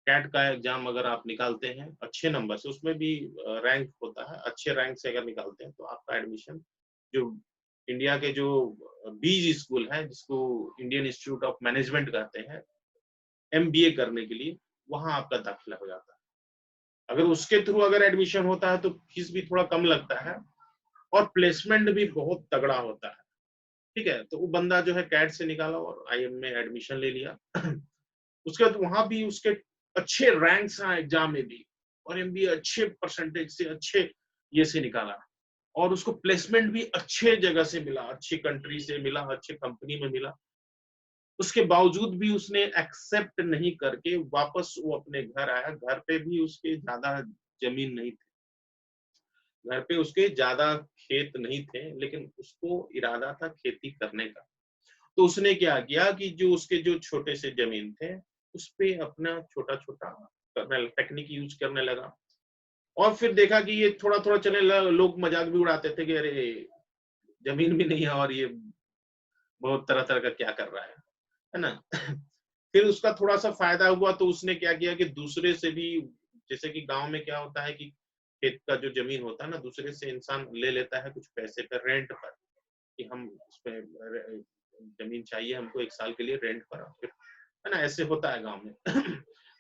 कैट का एग्जाम अगर आप निकालते हैं अच्छे नंबर से, उसमें भी रैंक होता है, अच्छे रैंक से अगर निकालते हैं तो आपका एडमिशन, जो इंडिया के जो बीज स्कूल है, जिसको इंडियन इंस्टीट्यूट ऑफ मैनेजमेंट कहते हैं, एमबीए करने के लिए, वहां आपका दाखिला हो जाता है। अगर उसके थ्रू अगर एडमिशन होता है तो फीस भी थोड़ा कम लगता है, और प्लेसमेंट भी बहुत तगड़ा होता है, ठीक है। तो वो बंदा जो है कैट से निकाला और आईएम में एडमिशन ले लिया। उसके बाद वहां भी उसके अच्छे रैंक्स आए एग्जाम में भी, और एमबीए अच्छे परसेंटेज से, अच्छे ये से निकाला, और उसको प्लेसमेंट भी अच्छे जगह से मिला, अच्छी कंट्री से मिला, अच्छे कंपनी में मिला। उसके बावजूद भी उसने एक्सेप्ट नहीं करके वापस वो अपने घर आया। घर पे भी उसके ज्यादा जमीन नहीं थी, घर पे उसके ज्यादा खेत नहीं थे, लेकिन उसको इरादा था खेती करने का। तो उसने क्या किया कि जो उसके जो छोटे से जमीन थे, उस पे अपना छोटा छोटा टेक्निक यूज करने लगा। और फिर देखा कि ये थोड़ा थोड़ा चलने लगा, लोग मजाक भी उड़ाते थे कि अरे जमीन भी नहीं है और ये बहुत तरह तरह का क्या कर रहा है ना। फिर उसका थोड़ा सा फायदा हुआ, तो उसने क्या किया कि दूसरे से भी, जैसे कि गांव में क्या होता है कि खेत का जो जमीन होता है ना, दूसरे से इंसान ले लेता है कुछ पैसे पर, रेंट पर, कि हम उसमें जमीन चाहिए हमको 1 साल के लिए रेंट पर, फिर है ना, ऐसे होता है गांव में।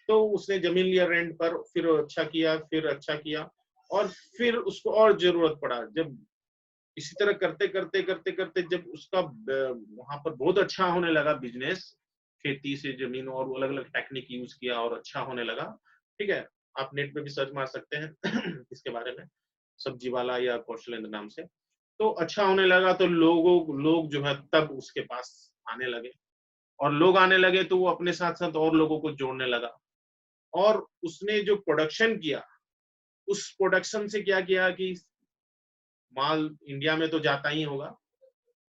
तो उसने जमीन लिया रेंट पर, फिर अच्छा किया, फिर अच्छा किया, और फिर उसको और जरूरत पड़ा। जब इसी तरह करते करते करते करते जब उसका वहां पर बहुत अच्छा होने लगा बिजनेस, खेती से जमीन, और अलग अलग टेक्निक यूज किया और अच्छा होने लगा, ठीक है। आप नेट पे भी सर्च मार सकते हैं इसके बारे में, सब्जी वाला या कौशलेंद्र नाम से। तो अच्छा होने लगा, तो लोग जो है तब उसके पास आने लगे, और लोग आने लगे तो वो अपने साथ साथ और लोगों को जोड़ने लगा। और उसने जो प्रोडक्शन किया, उस प्रोडक्शन से क्या किया कि माल इंडिया में तो जाता ही होगा,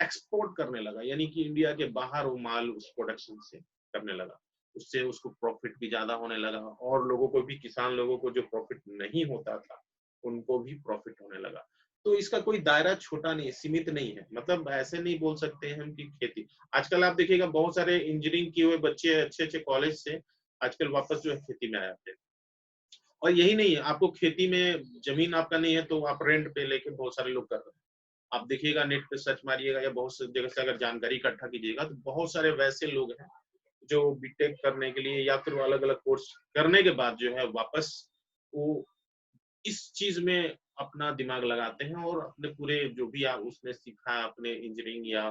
एक्सपोर्ट करने लगा, यानी कि इंडिया के बाहर वो माल उस प्रोडक्शन से करने लगा। उससे उसको प्रॉफिट भी ज्यादा होने लगा, और लोगों को भी, किसान लोगों को जो प्रॉफिट नहीं होता था उनको भी प्रॉफिट होने लगा। तो इसका कोई दायरा छोटा नहीं है, सीमित नहीं है। मतलब ऐसे नहीं बोल सकते हम कि खेती, आजकल आप देखिएगा बहुत सारे इंजीनियरिंग किए हुए बच्चे अच्छे अच्छे कॉलेज से आजकल वापस जो है खेती में आ जाते हैं। और यही नहीं है, आपको खेती में जमीन आपका नहीं है तो आप रेंट पे लेके बहुत सारे लोग कर रहे हैं। आप देखिएगा, नेट पे सर्च मारिएगा या बहुत सी जगह से अगर जानकारी इकट्ठा कीजिएगा, तो बहुत सारे वैसे लोग हैं जो बीटेक करने के लिए या फिर अलग अलग कोर्स करने के बाद जो है वापस वो इस चीज में अपना दिमाग लगाते हैं, और अपने पूरे जो भी आप उसने सीखा है अपने इंजीनियरिंग या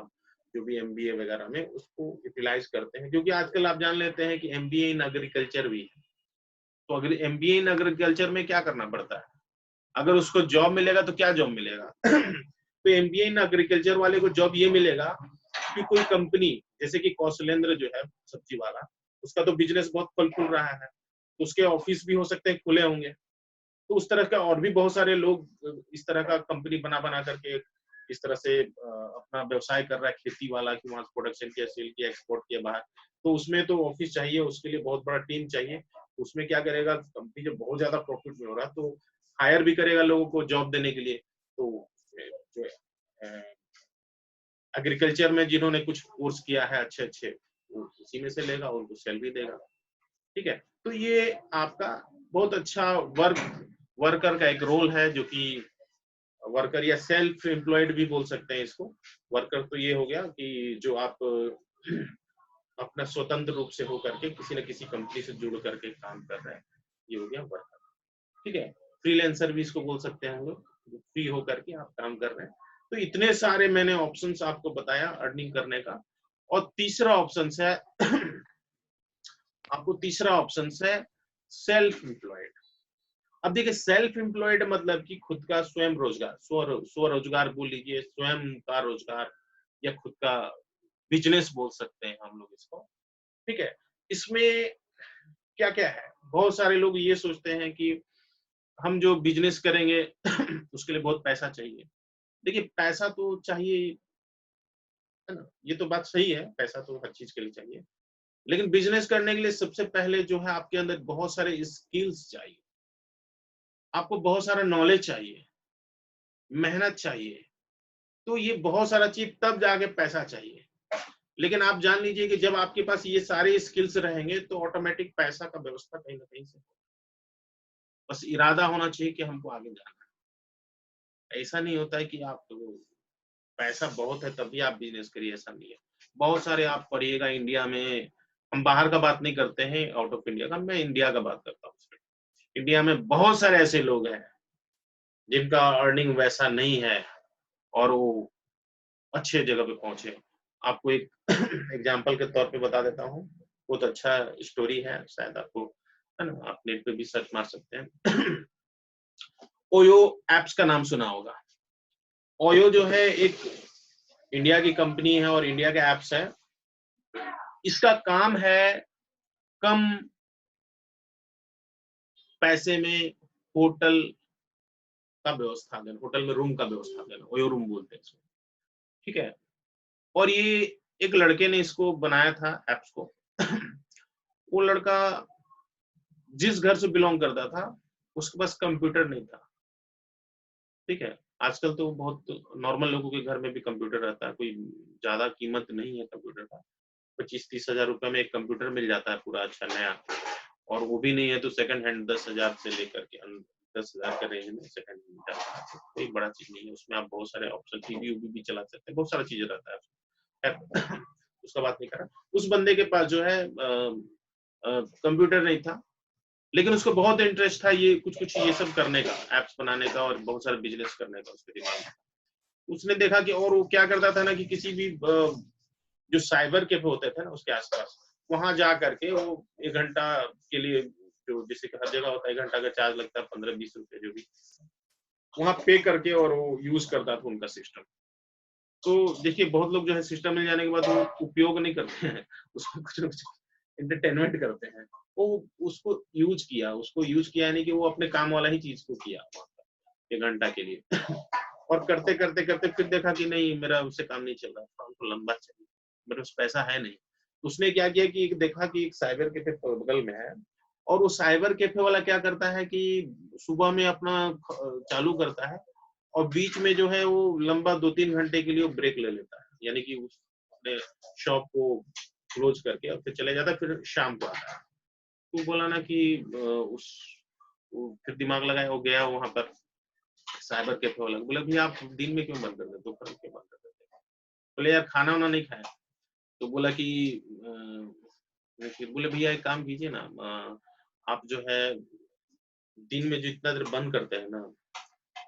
जो भी एमबीए वगैरह में, उसको यूटिलाइज करते हैं। क्योंकि आजकल आप जान लेते हैं कि एमबीए इन एग्रीकल्चर भी है। तो अगर एमबीए इन एग्रीकल्चर में क्या करना पड़ता है, अगर उसको जॉब मिलेगा तो क्या जॉब मिलेगा? तो एमबीए इन एग्रीकल्चर वाले को जॉब ये मिलेगा कि कोई कंपनी जैसे कि कौशलेंद्र जो है सब्जी वाला, उसका तो बिजनेस बहुत फल फूल रहा है, तो उसके ऑफिस भी हो सकते हैं खुले होंगे, तो उस तरह का और भी बहुत सारे लोग इस तरह का कंपनी बना बना करके इस तरह से अपना व्यवसाय कर रहा है, खेती वाला कि वहां प्रोडक्शन किया, सेल किया, एक्सपोर्ट किया बाहर, तो उसमें तो ऑफिस चाहिए, उसके लिए बहुत बड़ा टीम चाहिए। उसमें क्या करेगा कंपनी, जब बहुत ज्यादा प्रॉफिट में हो रहा तो हायर भी करेगा लोगों को जॉब देने के लिए। तो जो एग्रीकल्चर में जिन्होंने कुछ कोर्स किया है अच्छे अच्छे, वो उसी में से लेगा और उनको सैलरी देगा। ठीक है, तो ये आपका बहुत अच्छा वर्कर का एक रोल है, जो कि वर्कर या सेल्फ एम्प्लॉयड भी बोल सकते हैं इसको। वर्कर तो ये हो गया कि जो आप अपना स्वतंत्र रूप से हो करके किसी न किसी कंपनी से जुड़ करके काम कर रहे हैं, ये हो गया वर्कर। ठीक है, फ्रीलांसर भी इसको बोल सकते हैं हम लोग, फ्री होकर के आप काम कर रहे हैं। तो इतने सारे मैंने ऑप्शंस आपको बताया अर्निंग करने का। और तीसरा ऑप्शन है आपको तीसरा ऑप्शन है सेल्फ एम्प्लॉयड। अब देखिए सेल्फ एम्प्लॉयड मतलब कि खुद का स्वयं रोजगार, स्वरोजगार बोल लीजिए, स्वयं का रोजगार या खुद का बिजनेस बोल सकते हैं हम लोग इसको। ठीक है, इसमें क्या क्या है, बहुत सारे लोग ये सोचते हैं कि हम जो बिजनेस करेंगे उसके लिए बहुत पैसा चाहिए। देखिए पैसा तो चाहिए, है ना, ये तो बात सही है, पैसा तो हर चीज के लिए चाहिए, लेकिन बिजनेस करने के लिए सबसे पहले जो है आपके अंदर बहुत सारे स्किल्स चाहिए, आपको बहुत सारा नॉलेज चाहिए, मेहनत चाहिए। तो ये बहुत सारा चीज तब जाके पैसा चाहिए। लेकिन आप जान लीजिए कि जब आपके पास ये सारे स्किल्स रहेंगे तो ऑटोमेटिक पैसा का व्यवस्था कहीं ना कहीं से, बस इरादा होना चाहिए कि हमको आगे जाना है। ऐसा नहीं होता है कि आप तो पैसा बहुत है तभी आप बिजनेस करिए, ऐसा नहीं है। बहुत सारे आप पढ़िएगा इंडिया में, हम बाहर का बात नहीं करते हैं, आउट ऑफ इंडिया का, मैं इंडिया का बात करता हूँ। इंडिया में बहुत सारे ऐसे लोग हैं जिनका अर्निंग वैसा नहीं है और वो अच्छे जगह पे पहुंचे। आपको एक एग्जांपल के तौर पे बता देता हूँ, बहुत अच्छा स्टोरी है, शायद आपको, है ना, आप नेट पे भी सर्च मार सकते हैं। ओयो एप्स का नाम सुना होगा। ओयो जो है एक इंडिया की कंपनी है और इंडिया का एप्स है। इसका काम है कम पैसे में होटल का व्यवस्था देना, होटल में रूम का व्यवस्था देना, ओयो रूम बोलते हैं इसको। ठीक है, और ये एक लड़के ने इसको बनाया था एप्स को। वो लड़का जिस घर से बिलोंग करता था उसके पास कंप्यूटर नहीं था। ठीक है, आजकल तो बहुत नॉर्मल लोगों के घर में भी कंप्यूटर रहता है, कोई ज्यादा कीमत नहीं है कंप्यूटर का, 25-30 हजार रुपए में एक कंप्यूटर मिल जाता है पूरा अच्छा नया, और वो भी नहीं है तो सेकंड हैंड 10,000 से लेकर के 10,000 के रेंज में सेकंड हैंड मिल जाता है। कोई बड़ा चीज नहीं है, उसमें आप बहुत सारे ऑप्शन टीवी भी चला सकते हैं, बहुत सारा चीजें रहता है। उसका बात नहीं कर रहा। उस बंदे के पास जो है कंप्यूटर नहीं था, लेकिन उसको बहुत इंटरेस्ट था ये कुछ कुछ ये सब करने का, एप्स बनाने का और बहुत सारा बिजनेस करने का उसके दिमाग में। उसने देखा कि, और वो क्या करता था ना कि किसी भी जो साइबर कैफे होते थे ना उसके आसपास, वहां जा करके वो 1 घंटा के लिए, जो जैसे कि हर जगह होता है 1 घंटा का चार्ज लगता है 15-20 रुपए जो भी, वहां पे करके और वो यूज करता था उनका सिस्टम। तो देखिए बहुत लोग जो है सिस्टम मिल जाने के बाद वो उपयोग नहीं करते हैं, उसको कुछ ना कुछ एंटरटेनमेंट करते हैं। वो उसको यूज किया यानी कि वो अपने काम वाला ही चीज को किया 1 घंटा के लिए। और करते करते करते फिर देखा कि नहीं मेरा उससे काम नहीं चल रहा, काम तो लंबा चाहिए, मेरे पास पैसा है नहीं। उसने क्या किया कि देखा कि एक साइबर कैफे बगल में है, और वो साइबर कैफे वाला क्या करता है कि सुबह में अपना चालू करता है और बीच में जो है वो लंबा 2-3 घंटे के लिए वो ब्रेक ले लेता है, यानी कि उस अपने शॉप को क्लोज करके और फिर चले जाता है, फिर शाम को आता है। तो बोला ना कि उस वो फिर दिमाग लगाया, वो गया वहां पर साइबर कैफे वाला, बोला भैया आप दिन में क्यों बंद कर देते, दोपहर में क्यों बंद कर देते? बोले यार खाना वाना नहीं खाया। तो बोला कि फिर बोले भैया एक काम कीजिए ना, आप जो है दिन में जो इतना देर बंद करते हैं ना,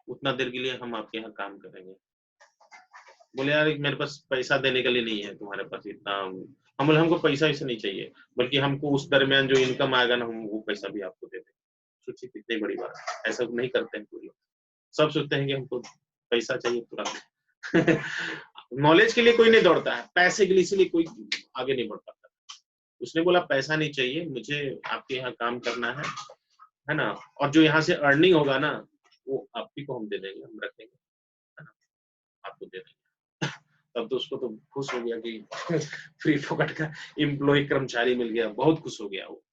उतना देर के लिए हम आपके यहाँ काम करेंगे। बोले यार मेरे पास पैसा देने के लिए नहीं है तुम्हारे पास इतना, हम बोले हमको पैसा ऐसे नहीं चाहिए, बल्कि हमको उस दरमियान जो इनकम आएगा ना हम वो पैसा भी आपको दे दें। सोचिए कितनी बड़ी बात है, ऐसा नहीं करते हैं कोई लोग, सब सोचते हैं कि हमको पैसा चाहिए तुरंत। नॉलेज के लिए कोई नहीं दौड़ता है, पैसे के लिए इसीलिए कोई आगे नहीं बढ़ पाता। उसने बोला पैसा नहीं चाहिए, मुझे आपके यहाँ काम करना है ना? और जो यहाँ से अर्निंग होगा ना, वो आप ही को हम दे देंगे, हम रखेंगे, है ना? आपको दे देंगे। तब तो उसको तो खुश हो गया कि फ्री फोकट का एम्प्लॉयी कर्मचारी मिल गया, बहुत खुश हो गया वो।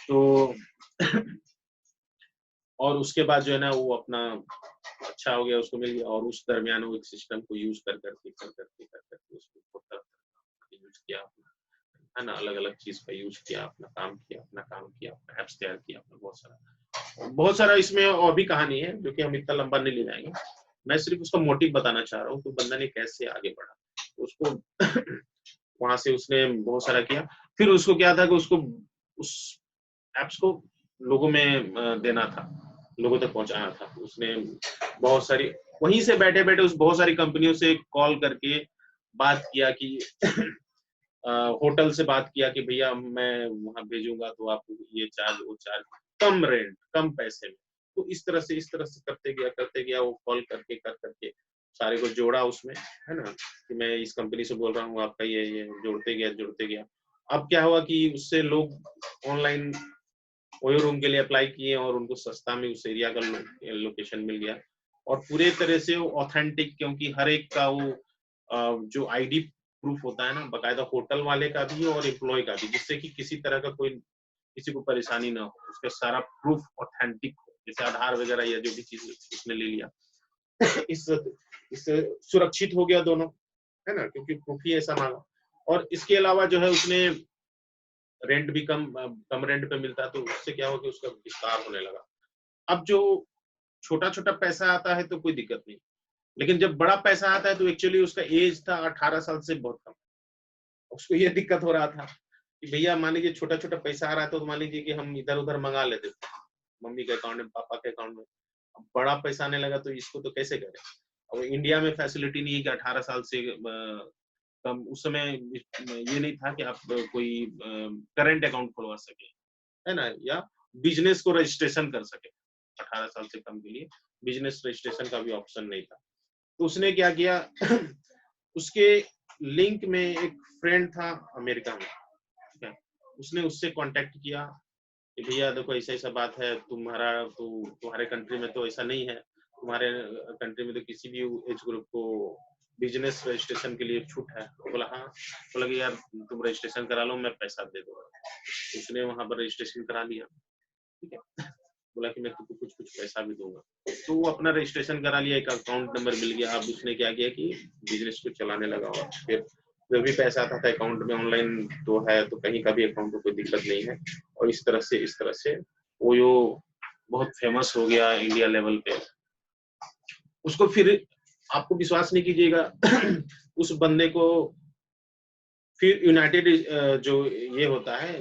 तो और उसके बाद जो है ना वो अपना अच्छा हो गया, उसको मिल गया और उस दरमियान वो एक सिस्टम को यूज़ कर करके उसको यूज़ किया अपना, है ना? अलग-अलग चीज़ का यूज़ किया, अपना काम किया, अपना ऐप्स तैयार किया, अपना बहुत सारा इसमें और भी कहानी है, जो कि हम इतना लंबा नहीं ले जाएँगे। मैं सिर्फ़ उसका मोटिव बताना चाह रहा हूँ, कि बंदा ने कैसे आगे बढ़ा। उसको वहाँ से उसने बहुत सारा किया। फिर उसको क्या था कि उसको उस ऐप्स को लोगों में देना था, लोगों तक पहुँचाना था। उसने बहुत सारी वहीं से बैठे-बैठे उस बहुत सारी कंपनियों से कॉल करके बात किया कि अ, होटल से बात किया कि भैया मैं वहाँ भेजूँगा तो आप ये चार्ज, वो चार्ज, कम रेंट, कम पैसे में। तो इस तरह से करते गया वो कॉल करके, कर करके सारे को जोड़ा उसमें, है ना? कि मैं इस कंपनी से बोल रहा हूँ, आपका ये जोड़ते गया। अब क्या हुआ कि उससे लोग ऑनलाइन ओयो रूम के लिए अप्लाई किए और उनको सस्ता में उस एरिया का लोकेशन मिल गया और पूरे तरह से वो ऑथेंटिक, क्योंकि हर एक का वो जो आईडी प्रूफ होता है ना, बाकायदा होटल वाले का भी और एम्प्लॉय का भी, जिससे कि किसी तरह का कोई किसी को परेशानी ना हो, उसका सारा प्रूफ ऑथेंटिक हो, जैसे आधार वगैरह या जो भी चीज उसने ले लिया। इस इससे सुरक्षित हो गया दोनों, है ना? क्योंकि प्रूफ ही ऐसा मांगा। और इसके अलावा जो है उसने रेंट भी कम रेंट पे मिलता है, तो उससे क्या हुआ कि उसका विस्तार होने लगा। अब जो छोटा-छोटा पैसा आता है तो कोई दिक्कत नहीं, लेकिन जब बड़ा पैसा आता है तो एक्चुअली उसका एज था 18 साल से बहुत कम। उसको ये दिक्कत हो रहा था कि भैया मान लीजिए छोटा-छोटा पैसा आ रहा है तो मान लीजिए कि हम इधर-उधर मँगा लेते थे, मम्मी के अकाउंट में, पापा के अकाउंट में। अब बड़ा पैसा आने लगा तो इसको तो कैसे करें? अब इंडिया में फैसिलिटी नहीं है कि 18 साल से कम, उस समय ये नहीं था कि आप कोई करंट अकाउंट खुलवा सकें, है ना? या बिज़नेस को रजिस्ट्रेशन कर सकें। 18 साल से कम के लिए बिज़नेस रजिस्ट्रेशन का भी ऑप्शन नहीं था। तो उसने क्या किया उसके लिंक में एक फ्रेंड था अमेरिका में, ठीक है? उसने उससे कॉन्टैक्ट किया कि भैया देखो ऐसा-ऐसा बात है, तुम्हारे कंट्री में तो ऐसा नहीं है। तुम्हारे कंट्री में तो किसी भी एज ग्रुप को बिज़नेस रजिस्ट्रेशन के लिए छूट है। तो बोला हाँ, बोला कि यार तुम रजिस्ट्रेशन करा लो, मैं पैसा दे दूँगा। उसने वहाँ पर रजिस्ट्रेशन करा लिया, ठीक है? बोला कि मैं तुमको कुछ-कुछ पैसा भी दूँगा। तो वो अपना रजिस्ट्रेशन करा लिया, एक अकाउंट नंबर मिल गया। अब उसने क्या किया कि बिज़नेस को चलाने लगा और फिर जो भी पैसा आता था अकाउंट में, ऑनलाइन तो है तो कहीं का भी अकाउंट में कोई दिक्कत नहीं है। और इस तरह से ओयो बहुत फेमस हो गया इंडिया लेवल पे। उसको फिर आपको विश्वास नहीं कीजिएगा उस बंदे को फिर यूनाइटेड जो ये होता है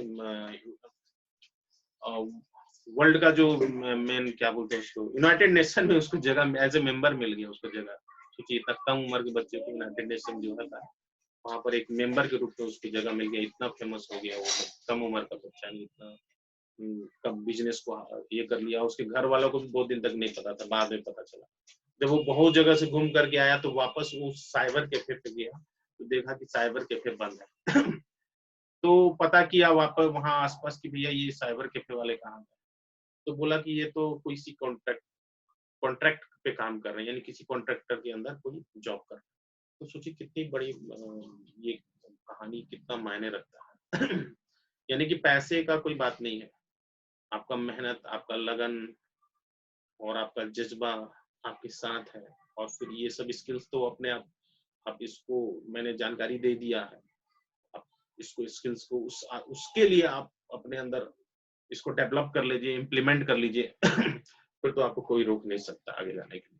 अ, वर्ल्ड का जो मेन क्या बोलते हैं उसको, यूनाइटेड नेशन में उसको जगह एज ए मेंबर मिल गया उसको जगह। सोचिए इतना कम उम्र के बच्चे को यूनाइटेड नेशन जो है वहाँ पर एक मेंबर के रूप में उसकी जगह मिल गया, इतना फेमस हो गया वो, कम उम्र का बच्चा ही इतना कब बिजनेस को ये कर लिया। उसके घर वालों को भी बहुत दिन तक नहीं पता था, बाद में पता चला। जब वो बहुत जगह से घूम करके आया तो वापस वो साइबर कैफे पे गया, तो देखा कि साइबर कैफे बंद है। तो पता किया वापस वहाँ आस-पास कि भैया ये साइबर कैफे वाले कहाँ हैं? तो बोला कि ये तो कोई सी कॉन्ट्रैक्ट कॉन्ट्रैक्ट पे काम कर रहे हैं, यानी किसी कॉन्ट्रैक्टर के अंदर कोई जॉब कर रहे हैं। तो सोचिए कितनी बड़ी ये कहानी कितना मायने रखता है। यानी कि पैसे का कोई बात नहीं है, आपका मेहनत, आपका लगन और आपका जज़्बा आपके साथ है। और फिर ये सब स्किल्स तो अपने आप इसको मैंने जानकारी दे दिया है। आप इसको स्किल्स को उसके लिए आप अपने अंदर इसको डेवलप कर लीजिए, इम्प्लीमेंट कर लीजिए। फिर तो आपको कोई रोक नहीं सकता आगे जाने के लिए।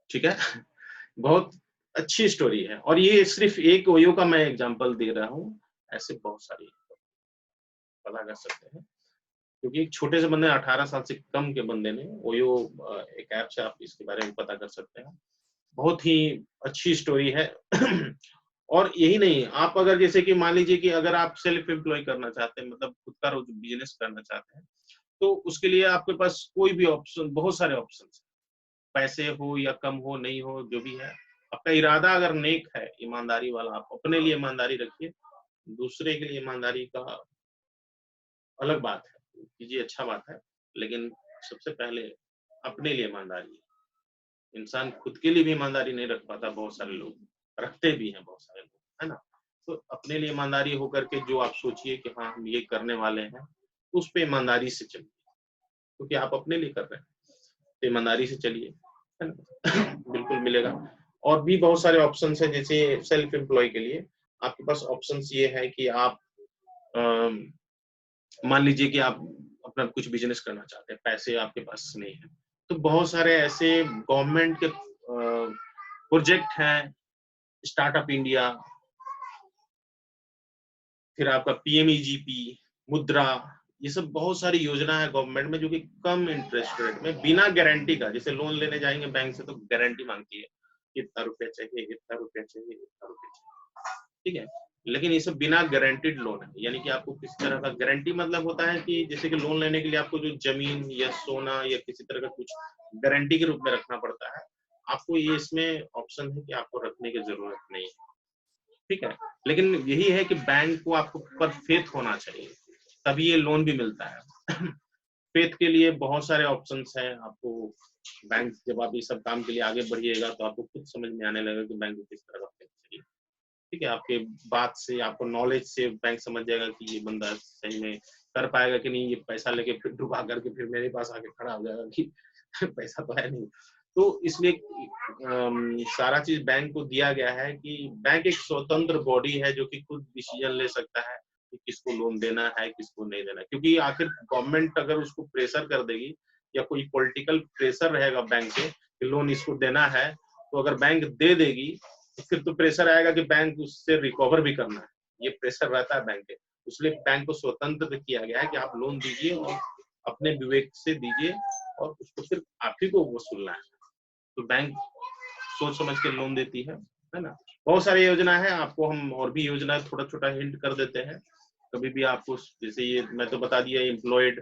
ठीक है? बहुत अच्छी स्टोरी है और ये सिर्फ़ एक ओयो का मैं एग्ज़ाम्पल दे रहा हूँ, ऐसे बहुत सारी पता कर सकते हैं। क्योंकि एक छोटे से बंदे 18 साल से कम के बंदे ने ओयो एक ऐप से आप इसके बारे में पता कर सकते हैं। बहुत ही अच्छी स्टोरी है। और यही नहीं, आप अगर जैसे कि मान लीजिए कि अगर आप सेल्फ एम्प्लॉय करना चाहते हैं, मतलब खुद का बिज़नेस करना चाहते हैं, तो उसके लिए आपके पास कोई भी ऑप्शन, बहुत सारे ऑप्शंस हैं। पैसे हो या कम हो, नहीं हो, जो भी है, आपका इरादा अगर नेक है, ईमानदारी वाला, आप अपने लिए ईमानदारी रखिए, दूसरे के लिए ईमानदारी का अलग बात है, कीजिए, अच्छा बात है, लेकिन सबसे पहले अपने लिए ईमानदारी है। इंसान खुद के लिए भी ईमानदारी नहीं रख पाता, बहुत सारे लोग, रखते भी हैं बहुत सारे लोग, है ना? तो अपने लिए ईमानदारी होकर के जो आप सोचिए कि हाँ, हम ये करने वाले हैं, उस पे ईमानदारी से चलिए, क्योंकि आप अपने लिए कर रहे हैं, तो ईमानदारी से चलिए, है ना? बिल्कुल मिलेगा। और भी बहुत सारे ऑप्शंस हैं, जैसे सेल्फ एम्प्लॉय के लिए आपके पास ऑप्शंस ये है कि आप अम, मान लीजिए कि आप अपना कुछ बिज़नेस करना चाहते हैं, पैसे आपके पास नहीं है, तो बहुत सारे ऐसे गवर्नमेंट के प्रोजेक्ट हैं, स्टार्टअप इंडिया, फिर आपका पीएमईजीपी, मुद्रा, ये सब बहुत सारी योजना है गवर्नमेंट में जो कि कम इंटरेस्ट रेट में बिना गारंटी का, जैसे लोन लेने जाएँगे बैंक से तो गारंटी माँगती है, इतना रुपया चाहिए, इतना रुपया चाहिए, इतना रुपया चाहिए, ठीक है? लेकिन ये सब बिना गारंटीड लोन है, यानी कि आपको किसी तरह का गारंटी मतलब होता है कि जैसे कि लोन लेने के लिए आपको जो ज़मीन या सोना या किसी तरह का कुछ गारंटी के रूप में रखना पड़ता है, आपको ये इसमें ऑप्शन है कि आपको रखने की ज़रूरत नहीं है। ठीक है? लेकिन यही है कि बैंक को आपको पर फेथ होना चाहिए, तभी ये लोन भी मिलता है। फेथ के लिए बहुत सारे ऑप्शंस हैं, आपको बैंक जब आप ये सब काम के लिए आगे बढ़िएगा, तो आपको खुद समझ में आने लगेगा कि बैंक को किस तरह का फेथ चाहिए। ठीक है? आपके बात से, आपको नॉलेज से बैंक समझ जाएगा कि ये बंदा सही में कर पाएगा कि नहीं, ये पैसा लेके फिर डुबा करके फिर मेरे पास आके खड़ा हो जाएगा कि पैसा तो है नहीं। तो इसलिए सारा चीज़ बैंक को दिया गया है कि बैंक एक स्वतंत्र बॉडी है जो कि खुद डिसीजन ले सकता है कि किसको लोन देना है, किसको नहीं देना है। क्योंकि आखिर गवर्नमेंट अगर उसको प्रेशर कर देगी या कोई पॉलिटिकल प्रेशर रहेगा बैंक पे कि लोन इसको देना है, तो अगर बैंक दे देगी, तो फिर तो प्रेशर आएगा कि बैंक उससे रिकवर भी करना है। ये प्रेशर रहता है बैंक पे। इसलिए बैंक को स्वतंत्र किया गया है कि आप लोन दीजिए और अपने विवेक से दीजिए और उसको सिर्फ आप ही को वसूलना है। तो बैंक सोच समझ के लोन देती है ना? बहुत सारी योजना है, आपको हम और भी योजना थोड़ा-छोटा हिंट कर देते हैं। कभी भी आपको जैसे ये मैं तो बता दिया एम्प्लॉयड,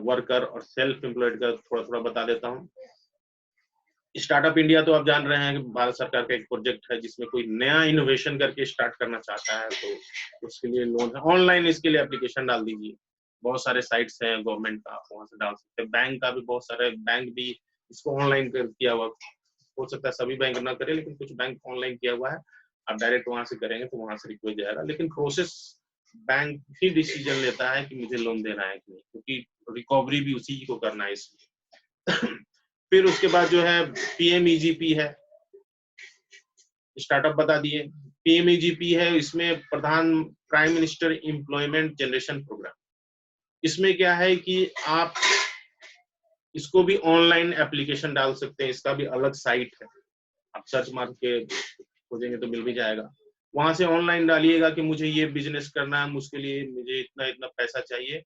वर्कर और सेल्फ एम्प्लॉयड का थोड़ा-थोड़ा बता देता हूँ। स्टार्टअप इंडिया तो आप जान रहे हैं कि भारत सरकार का एक प्रोजेक्ट है जिसमें कोई नया इनोवेशन करके स्टार्ट करना चाहता है, तो उसके लिए लोन है। ऑनलाइन इसके लिए एप्लीकेशन डाल दीजिए। बहुत सारे साइट्स हैं गवर्नमेंट का, आप वहाँ से डाल सकते हैं। बैंक का भी बहुत सारे बैंक भी इसको ऑनलाइन कर किया हुआ, हो सकता है सभी बैंक ना करें, लेकिन कुछ बैंक ऑनलाइन किया हुआ है। आप डायरेक्ट वहाँ से करेंगे तो वहाँ से रिक्वेस्ट जाएगा, लेकिन प्रोसेस बैंक ही डिसीजन लेता है कि मुझे लोन देना है कि नहीं, क्योंकि रिकवरी भी उसी को करना है इसलिए। फिर उसके बाद जो है पीएमईजीपी है, स्टार्टअप बता दिए। पीएमईजीपी है, इसमें प्रधान prime minister employment generation programme. इसमें क्या है कि आप इसको भी ऑनलाइन एप्लीकेशन डाल सकते हैं, इसका भी अलग साइट है। आप सर्च मार के खोजेंगे तो मिल भी जाएगा। वहाँ से ऑनलाइन डालिएगा कि मुझे ये बिज़नेस करना है, उसके लिए मुझे इतना-इतना पैसा चाहिए।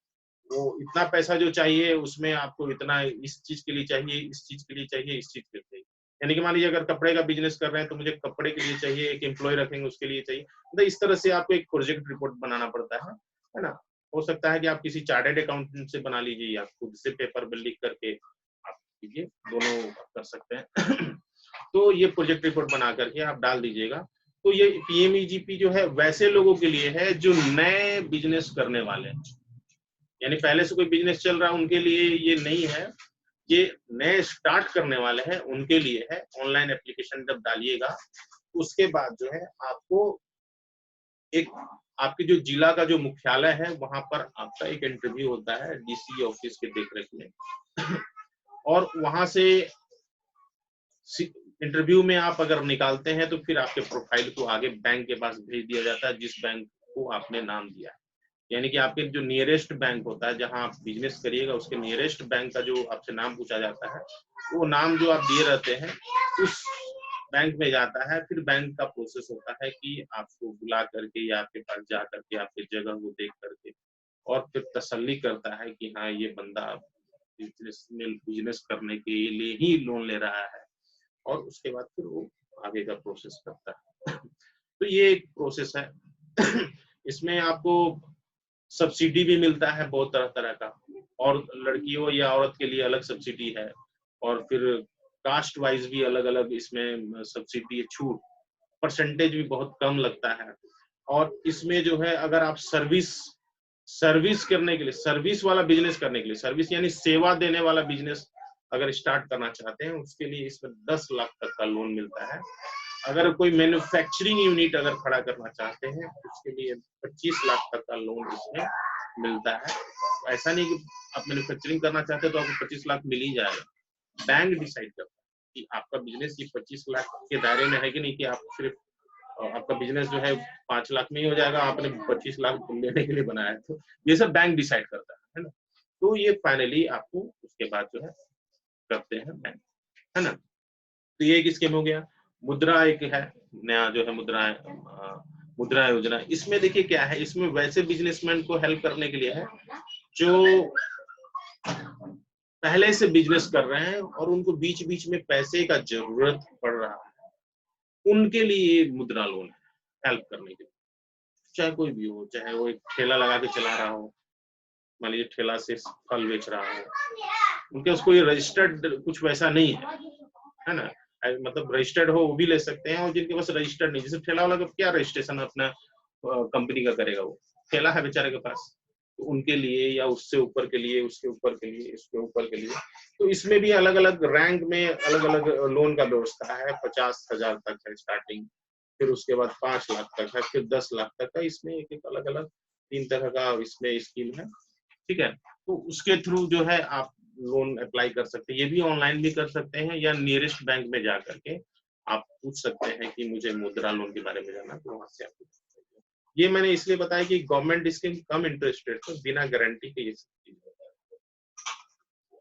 वो इतना पैसा जो चाहिए उसमें आपको इतना इस चीज़ के लिए चाहिए, इस चीज़ के लिए चाहिए, इस चीज़ के लिए चाहिए। यानी कि मान लीजिए अगर कपड़े का बिज़नेस कर रहे हैं तो मुझे कपड़े के लिए चाहिए, एक एम्प्लॉयी रखेंगे उसके लिए चाहिए। मतलब इस तरह से आपको एक प्रोजेक्ट रिपोर्ट बनाना पड़ता है ना? हो सकता है कि आप किसी चार्टर्ड अकाउंटेंट से बना लीजिए या खुद से पेपर पे लिख करके आप कीजिए, दोनों आप कर सकते हैं। तो ये प्रोजेक्ट रिपोर्ट बना करके आप डाल दीजिएगा। तो ये पीएमईजीपी जो है वैसे लोगों के लिए है जो नए बिज़नेस करने वाले हैं। यानी पहले से कोई बिज़नेस चल रहा है उनके लिए ये नहीं है, ये नए स्टार्ट करने वाले हैं उनके लिए है। ऑनलाइन एप्लीकेशन जब डालिएगा, उसके बाद जो है आपको एक आपके जो जिला का जो मुख्यालय है वहाँ पर आपका एक इंटरव्यू होता है डीसी ऑफिस के देखरेख में। और वहाँ से इंटरव्यू में आप अगर निकालते हैं तो फिर आपके प्रोफाइल को आगे बैंक के पास भेज दिया जाता है जिस बैंक को आपने नाम दिया है। यानी कि आपके जो नियरेस्ट बैंक होता है जहां आप बिजनेस करिएगा उसके नियरेस्ट बैंक का जो आपसे नाम पूछा जाता है, वो नाम जो आप दिए रहते हैं उस बैंक में जाता है। फिर बैंक का प्रोसेस होता है कि आपको बुला करके या आपके पास जा करके आपकी जगह को देख करके और फिर तसल्ली करता है कि हाँ ये बंदा बिजनेस करने के लिए ही लोन ले रहा है और उसके बाद फिर वो आगे का प्रोसेस करता है। तो ये एक प्रोसेस है। इसमें आपको सब्सिडी भी मिलता है बहुत तरह-तरह का, और लड़कियों या औरत के लिए अलग सब्सिडी है और फिर कास्ट वाइज भी अलग अलग इसमें सब्सिडी छूट, परसेंटेज भी बहुत कम लगता है। और इसमें जो है अगर आप सर्विस करने के लिए, सर्विस वाला बिजनेस करने के लिए, सर्विस यानी सेवा देने वाला बिजनेस अगर स्टार्ट करना चाहते हैं उसके लिए इसमें 10 लाख तक का लोन मिलता है। अगर कोई मैन्युफैक्चरिंग यूनिट अगर खड़ा करना चाहते हैं उसके लिए 25 लाख तक का लोन इसमें मिलता है। ऐसा नहीं कि आप मैन्युफैक्चरिंग करना चाहते हैं तो आपको 25 लाख मिल ही जाएगा, बैंक डिसाइड करता है कि आपका बिजनेस ये 25 लाख के दायरे में है कि नहीं, कि आप सिर्फ आपका बिजनेस जो है 5 लाख में ही हो जाएगा, आपने 25 लाख लेने के लिए बनाया है। तो ये सब बैंक डिसाइड करता है ना। तो ये फाइनली आपको उसके बाद जो है करते हैं बैंक, है ना। तो ये एक स्कीम हो गया। मुद्रा एक है नया जो है, मुद्रा योजना। इसमें देखिए क्या है, इसमें वैसे बिजनेसमैन को हेल्प करने के लिए है जो पहले से बिजनेस कर रहे हैं और उनको बीच बीच में पैसे का जरूरत पड़ रहा है, उनके लिए मुद्रा लोन है, हेल्प करने के लिए। चाहे कोई भी हो, चाहे वो एक ठेला लगा के चला रहा हो, मान लीजिए ठेला से फल बेच रहा हो, उनके उसको ये रजिस्टर्ड कुछ वैसा नहीं है ना, मतलब रजिस्टर्ड हो वो भी ले सकते हैं, और जिनके पास रजिस्टर्ड नहीं, जैसे ठेला वाला का क्या रजिस्ट्रेशन अपना कंपनी का करेगा, वो ठेला है बेचारे के पास, तो उनके लिए या उससे ऊपर के लिए, उसके ऊपर के लिए, इसके ऊपर के लिए। तो इसमें भी अलग अलग रैंक में अलग अलग लोन का व्यवस्था है। 50,000 तक है स्टार्टिंग, फिर उसके बाद 5 लाख तक है, फिर 10 लाख तक है। इसमें एक एक अलग अलग 3 तरह का इसमें स्कीम है, ठीक है। तो उसके थ्रू जो है आप लोन अप्लाई कर सकते हैं। ये भी ऑनलाइन भी कर सकते हैं या नियरेस्ट बैंक में जा करके आप पूछ सकते हैं कि मुझे मुद्रा लोन के बारे में जानना, तो वहां से आप पूछ सकते हैं। ये मैंने इसलिए बताया कि गवर्नमेंट स्कीम कम इंटरेस्ट रेट पर बिना गारंटी के ये सब चीज होता है।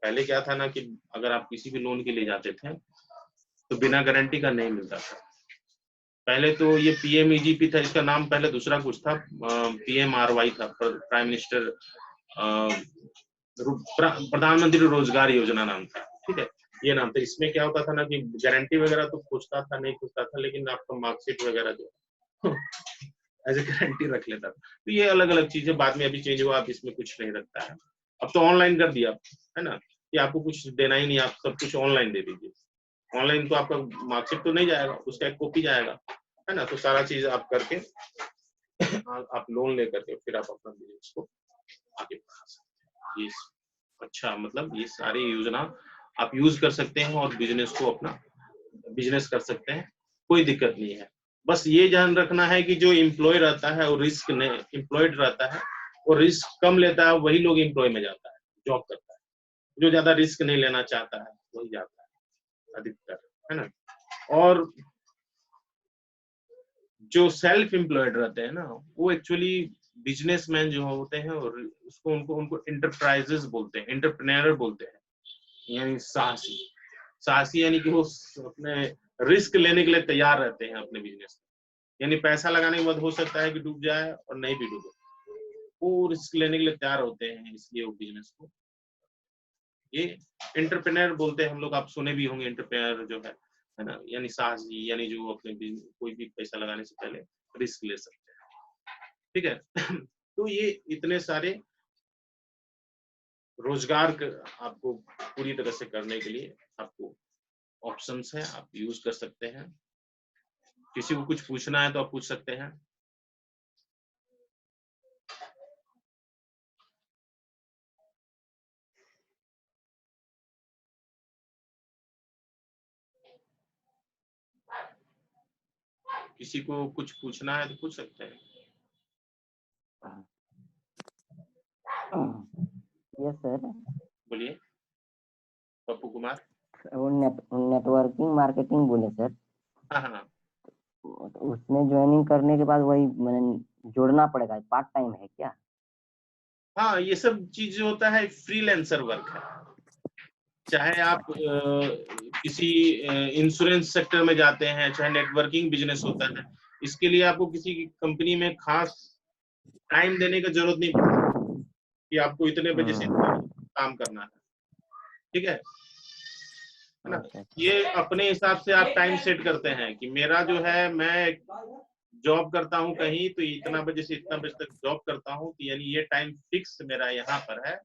पहले क्या था ना कि अगर आप किसी भी लोन के लिए जाते थे तो बिना गारंटी का नहीं मिलता था। पहले तो ये PMEGP था, इसका नाम पहले दूसरा कुछ था, PMRY था, प्राइम मिनिस्टर प्रधानमंत्री रोजगार योजना नाम था, ठीक है, ये नाम था। इसमें क्या होता था ना कि गारंटी वगैरह तो पूछता था, नहीं पूछता था, लेकिन आपका मार्कशीट वगैरह जो एज ए गारंटी रख लेता था। तो ये अलग अलग चीजें बाद में अभी चेंज हुआ, अब इसमें कुछ नहीं रखता है, अब तो ऑनलाइन कर दिया, है ना, कि आपको कुछ देना ही नहीं, आप सब कुछ ऑनलाइन दे दीजिए। ऑनलाइन तो आपका मार्कशीट तो नहीं जाएगा, उसका एक कॉपी जाएगा, है ना। तो सारा चीज आप करके आप लोन लेकर के फिर आप अपना बिजनेस को आगे बढ़ा सकते हैं। ये अच्छा, मतलब ये सारी योजना आप यूज कर सकते हैं और बिजनेस को अपना बिजनेस कर सकते हैं, कोई दिक्कत नहीं है। बस ये ध्यान रखना है कि जो एम्प्लॉय रहता है और रिस्क नहीं, एम्प्लॉयड रहता है और रिस्क कम लेता है, वही लोग एम्प्लॉय में जाता है, जॉब करता है। जो ज्यादा रिस्क नहीं लेना चाहता है वही जाता है अधिकतर, है ना। और जो सेल्फ एम्प्लॉयड रहते हैं ना, वो एक्चुअली बिजनेसमैन जो होते हैं, और उसको उनको उनको एंटरप्राइजेस बोलते हैं, एंटरप्रेन्योर बोलते हैं, यानी साहसी। साहसी यानी कि वो अपने रिस्क लेने के लिए तैयार रहते हैं अपने बिजनेस में, यानी पैसा लगाने के बाद हो सकता है कि डूब जाए और नहीं भी डूबे, वो रिस्क लेने के लिए तैयार होते हैं, इसलिए वो बिजनेस को ये एंटरप्रेन्योर बोलते हैं हम लोग। आप सुने भी होंगे एंटरप्रेन्योर जो है ना, यानी साहसी, यानी जो अपने कोई भी पैसा लगाने से पहले रिस्क ले सकते हैं, ठीक है। तो ये इतने सारे रोजगार आपको पूरी तरह से करने के लिए आपको ऑप्शंस है, आप यूज कर सकते हैं। किसी को कुछ पूछना है तो आप पूछ सकते हैं। किसी को कुछ पूछना है तो पूछ सकते हैं। Yes sir. बोलिए पप्पू कुमार। वो नेटवर्किंग मार्केटिंग बोले सर। हाँ हाँ, उसमें ज्वाइनिंग करने के बाद वही मैंने जोड़ना पड़ेगा, पार्ट टाइम है क्या? हाँ, ये सब चीज जो होता है फ्रीलांसर वर्क है। चाहे आप किसी इंश्योरेंस सेक्टर में जाते हैं, चाहे नेटवर्किंग बिजनेस होता है, इसके लिए आपको किसी कंपनी में खास टाइम देने का जरूरत नहीं पड़ता कि आपको इतने बजे से इतने बजे काम करना है, ठीक है ना। ये अपने हिसाब से आप टाइम सेट करते हैं कि मेरा जो है, मैं जॉब करता हूँ कहीं तो इतना बजे से इतना बजे तक जॉब करता हूँ, तो यानी ये टाइम फिक्स मेरा यहाँ पर है,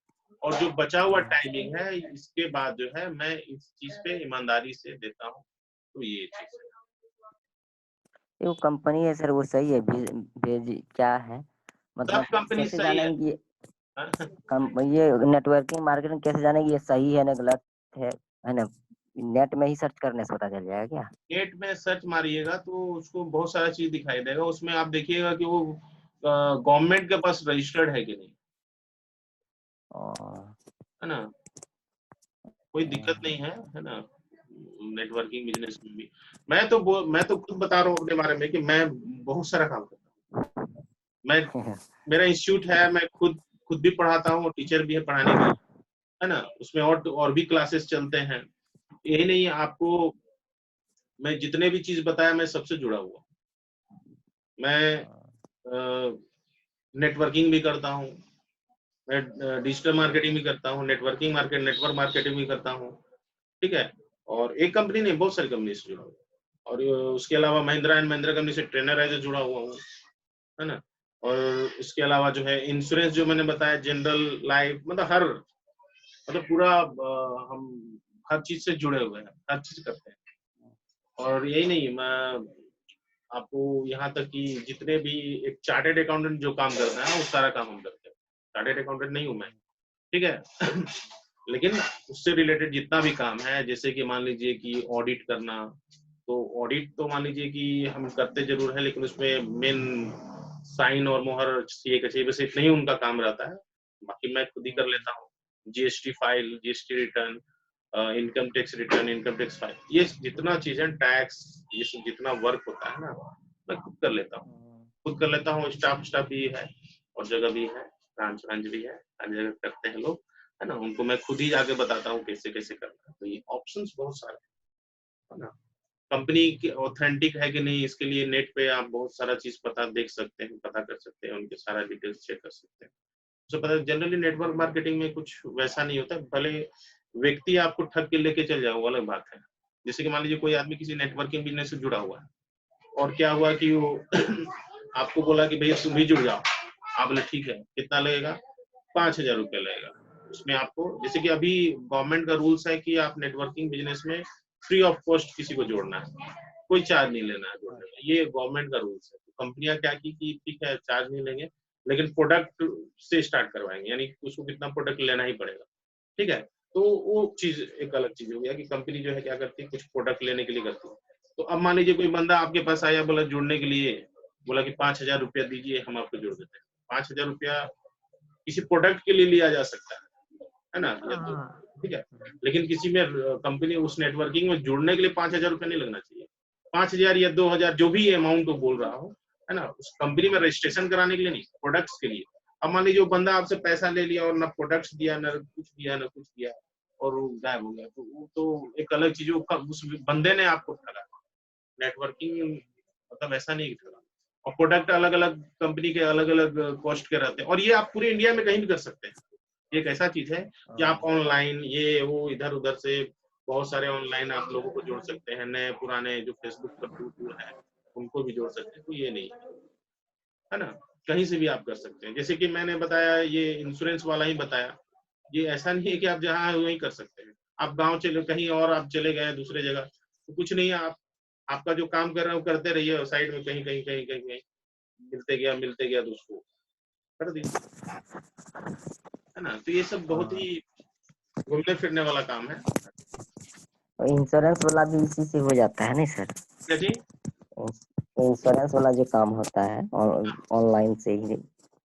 और जो बचा हुआ टाइमिंग है इसके बाद जो है मैं इस चीज पे ईमानदारी से देता हूँ। तो ये चीज है। वो कंपनी है सर, वो सही है, भेज क्या है सब मतलब कंपनी कैसे सही है। जानेंगे ये नेटवर्किंग मार्केटिंग कैसे जानेंगे ये सही है ना गलत है ना? नेट में ही सर्च करने से पता चल जाएगा क्या? नेट में सर्च मारिएगा तो उसको बहुत सारा चीज दिखाई देगा, उसमें आप देखिएगा कि वो गवर्नमेंट के पास रजिस्टर्ड है कि नहीं, और है ना। कोई दिक्कत नहीं है ना। नेटवर्किंग बिजनेस में भी मैं तो खुद बता रहा हूँ अपने बारे में कि मैं बहुत सारा काम करता हूँ। मैं मेरा इंस्टीट्यूट है, मैं खुद खुद भी पढ़ाता हूँ, टीचर भी है पढ़ाने के लिए, है ना। उसमें और भी क्लासेस चलते हैं। यही नहीं, आपको मैं जितने भी चीज बताया मैं सबसे जुड़ा हुआ। मैं नेटवर्किंग भी करता हूँ, मैं डिजिटल मार्केटिंग भी करता हूँ, नेटवर्क मार्केटिंग भी करता हूँ, ठीक है। और एक कंपनी नहीं, बहुत सारी कंपनी से जुड़ा हुआ। और उसके अलावा महिंद्रा एंड महिंद्रा कंपनी से ट्रेनर एज जुड़ा हुआ हूँ, है ना। और इसके अलावा जो है इंश्योरेंस जो मैंने बताया, जनरल लाइफ, मतलब पूरा हम हर चीज से जुड़े हुए हैं, हर चीज करते हैं। और यही नहीं, मैं आपको यहाँ तक कि जितने भी एक चार्टेड अकाउंटेंट जो काम करता है वो सारा काम हम करते हैं। चार्टेड अकाउंटेंट नहीं हूँ मैं, ठीक है। लेकिन उससे रिलेटेड जितना भी काम है, जैसे कि मान लीजिए कि ऑडिट करना, तो ऑडिट तो मान लीजिए कि हम करते जरूर है, लेकिन उसमें मेन साइन और मोहर सीए का चाहिए, बस इतना ही उनका काम रहता है। बाकी मैं खुद ही कर लेता हूँ। GST file, GST return, income tax file, ये जितना चीज है, टैक्स, ये सब जितना वर्क होता है ना, मैं खुद कर लेता हूँ। खुद कर लेता हूँ, स्टाफ भी है और जगह भी है, ब्रांच भी है, हर जगह करते हैं लोग, है ना। उनको मैं खुद ही जाके बताता हूँ कैसे कैसे करना है। तो ये ऑप्शंस बहुत सारे है ना। कंपनी की ऑथेंटिक है कि नहीं, इसके लिए नेट पे आप बहुत सारा चीज पता देख सकते हैं, पता कर सकते हैं, उनके सारा डिटेल्स चेक कर सकते हैं। तो पता है जनरली नेटवर्क मार्केटिंग में कुछ वैसा नहीं होता, भले व्यक्ति आपको ठग के लेके चल जाए वो अलग बात है। जैसे कि मान लीजिए कोई आदमी किसी नेटवर्किंग बिजनेस से जुड़ा हुआ है, और क्या हुआ कि वो आपको बोला कि भैया तुम भी जुड़ जाओ। आप बोले ठीक है, कितना लगेगा? 5,000 रुपया लगेगा। उसमें आपको, जैसे कि अभी गवर्नमेंट का रूल्स है कि आप नेटवर्किंग बिजनेस में फ्री ऑफ कॉस्ट किसी को जोड़ना है, कोई चार्ज नहीं लेना है जोड़ने में, ये गवर्नमेंट का रूल्स है। तो कंपनियां क्या की कि ठीक है चार्ज नहीं लेंगे, लेकिन प्रोडक्ट से स्टार्ट करवाएंगे, यानी उसको कितना प्रोडक्ट लेना ही पड़ेगा, ठीक है। तो वो चीज एक अलग चीज हो गया कि कंपनी जो है क्या करती है, कुछ प्रोडक्ट लेने के लिए करती है। तो अब मान लीजिए कोई बंदा आपके पास आया, बोला जुड़ने के लिए, बोला कि 5,000 रुपया दीजिए हम आपको जोड़ देते हैं। 5,000 रुपया किसी प्रोडक्ट के लिए लिया जा सकता है ना, या तो ठीक है। लेकिन किसी में कंपनी उस नेटवर्किंग में जुड़ने के लिए 5,000 रुपया नहीं लगना चाहिए। 5,000 या 2,000 जो भी अमाउंट बोल रहा हो, है ना, उस कंपनी में रजिस्ट्रेशन कराने के लिए नहीं, प्रोडक्ट्स के लिए। अब मान लीजिए वो बंदा आपसे पैसा ले लिया और ना प्रोडक्ट्स दिया, ना कुछ दिया, ना कुछ दिया, और वो गायब हो गया, तो वो तो एक अलग चीज, उस बंदे ने आपको ठगा। नेटवर्किंग मतलब ऐसा नहीं ठगा। और प्रोडक्ट अलग अलग कंपनी के अलग अलग कॉस्ट के रहते हैं, और ये आप पूरे इंडिया में कहीं भी कर सकते हैं। ये एक ऐसा चीज है कि आप ऑनलाइन ये वो इधर उधर से बहुत सारे ऑनलाइन आप लोगों को जोड़ सकते हैं, नए पुराने जो फेसबुक पर टूल है उनको भी जोड़ सकते हैं। तो ये नहीं है ना, कहीं से भी आप कर सकते हैं। जैसे कि मैंने बताया, ये इंश्योरेंस वाला ही बताया, ये ऐसा नहीं है कि आप जहाँ वहीं कर सकते हैं। आप गांव चले, कहीं और आप चले गए दूसरे जगह, तो कुछ नहीं है, आप आपका जो काम कर रहे हो करते रहिए, साइड में कहीं कहीं कहीं कहीं कहीं मिलते गया तो उसको कर दीजिए, है ना। तो ये सब बहुत ही घूमने फिरने वाला काम है। इंश्योरेंस वाला भी इसी से हो जाता है नहीं सर? क्या जी? इंश्योरेंस वाला जो काम होता है ऑनलाइन से ही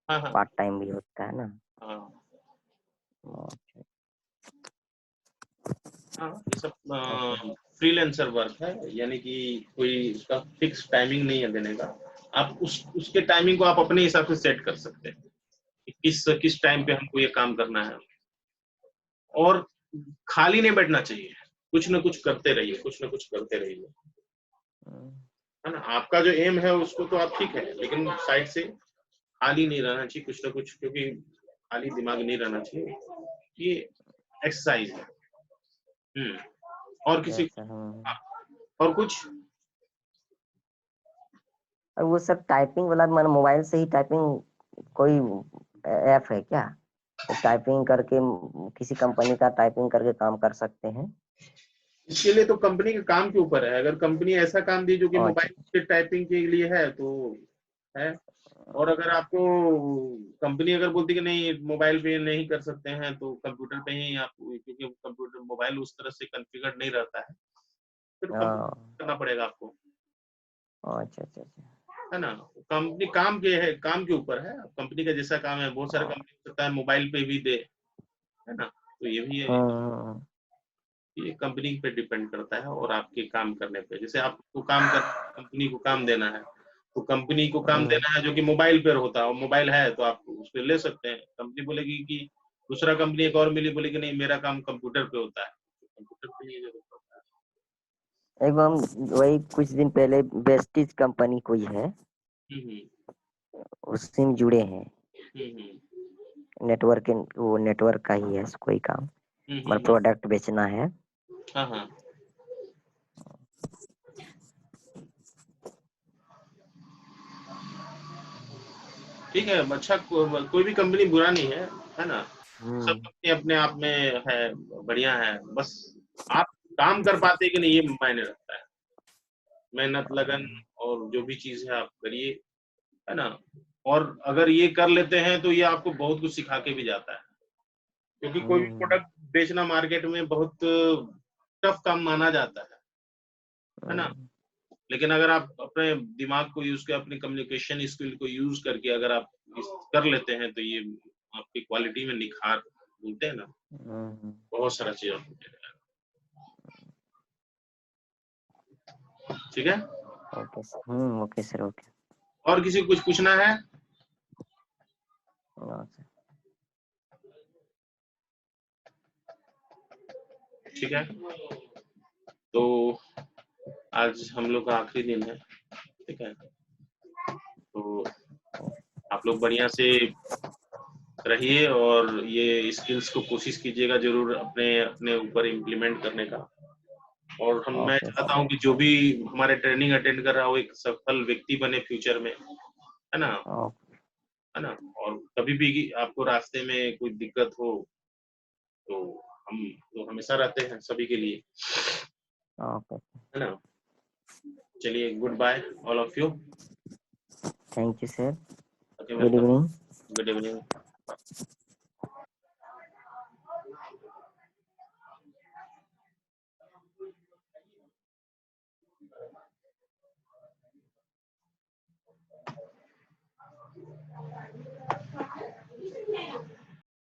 हाँ हाँ पार्ट टाइम भी होता है ना? हाँ अच्छा। हाँ, ये सब फ्रीलांसर वर्क है, यानी कि कोई उसका फिक्स टाइमिंग नहीं है देने का। आप उसके टाइमिंग को आप अपने हिसाब से सेट कर सकते हैं कि किस किस टाइम पे हमको ये काम करना है। और खाली नहीं बैठना चाहिए, कुछ ना कुछ करते रहिए, कुछ ना कुछ करते रहिए, है ना। आपका जो एम है उसको तो आप ठीक है, लेकिन साइड से खाली नहीं रहना चाहिए, कुछ ना कुछ, क्योंकि खाली दिमाग नहीं रहना चाहिए। ये एक्सरसाइज है। और किसी जैसा और कुछ? वो सब टाइपिंग वाला, मतलब मोबाइल से ही टाइपिंग कोई ऐप है क्या? टाइपिंग करके किसी कंपनी का टाइपिंग करके काम कर सकते हैं? इसके लिए तो कंपनी के काम के ऊपर है। अगर कंपनी ऐसा काम दी जो कि अच्छा मोबाइल पे टाइपिंग के लिए है तो है। और अगर आपको कंपनी अगर बोलती कि नहीं मोबाइल पे नहीं कर सकते हैं तो कंप्यूटर पे ही आप, क्योंकि कंप्यूटर मोबाइल उस तरह से कॉन्फ़िगर नहीं रहता है, फिर कंप्यूटर करना पड़ेगा आपको, अच्छा अच्छा अच्छा। है ना। कंपनी काम के ऊपर है। कंपनी का जैसा काम है, बहुत सारे कंपनी हो सकता है मोबाइल पे भी दे, है ना। तो ये भी है, हम्म, ये कंपनी पे डिपेंड करता है और आपके काम करने पे। जैसे आपको काम कर कंपनी को काम देना है तो कंपनी को काम हम्म, देना है जो कि मोबाइल पे होता है, और मोबाइल है तो आप उस पे ले सकते हैं। कंपनी बोलेगी कि दूसरा कंपनी एक और मिली, बोलेगी नहीं मेरा काम कंप्यूटर पे होता है, तो कंप्यूटर पे ही जरूरत पड़ता है। एक हम वही कुछ दिन पहले बेस्टीज कंपनी कोई है, हम्म उससे हम जुड़े हैं। हम्म नेटवर्क, वो नेटवर्क का ही है कोई काम, मतलब हम्म। प्रोडक्ट बेचना है। हाँ हाँ, ठीक है। अच्छा, कोई भी कंपनी बुरा नहीं है ना। सब कंपनी अपने आप में है, बढ़िया है। बस आप काम कर पाते कि नहीं ये मायने रखता है। मेहनत, लगन और जो भी चीज है आप करिए, है ना। और अगर ये कर लेते हैं तो ये आपको बहुत कुछ सिखा के भी जाता है, क्योंकि कोई भी प्रोडक्ट बेचना मार्केट में बहुत टफ काम माना जाता है ना। लेकिन अगर आप अपने दिमाग को यूज कर, अपनी कम्युनिकेशन स्किल को यूज करके अगर आप कर लेते हैं तो ये आपकी क्वालिटी में निखार बोलते हैं ना, बहुत सारा चीज आपको मिलेगा। ठीक है। Okay sir, okay sir, okay. और किसी को कुछ पूछना है? ठीक है, तो आज हम लोग का आखिरी दिन है, ठीक है। तो आप लोग बढ़िया से रहिए और ये स्किल्स को कोशिश कीजिएगा जरूर अपने अपने ऊपर इम्प्लीमेंट करने का। और मैं ओके चाहता सर। हूँ कि जो भी हमारे ट्रेनिंग अटेंड कर रहा हो एक सफल व्यक्ति बने फ्यूचर में, है ना, है ना। और कभी भी आपको रास्ते में कोई दिक्कत हो तो हम तो हमेशा रहते हैं सभी के लिए, ओके, है ना। चलिए, goodbye all of you. Thank you sir, okay, good welcome. Evening. Good evening.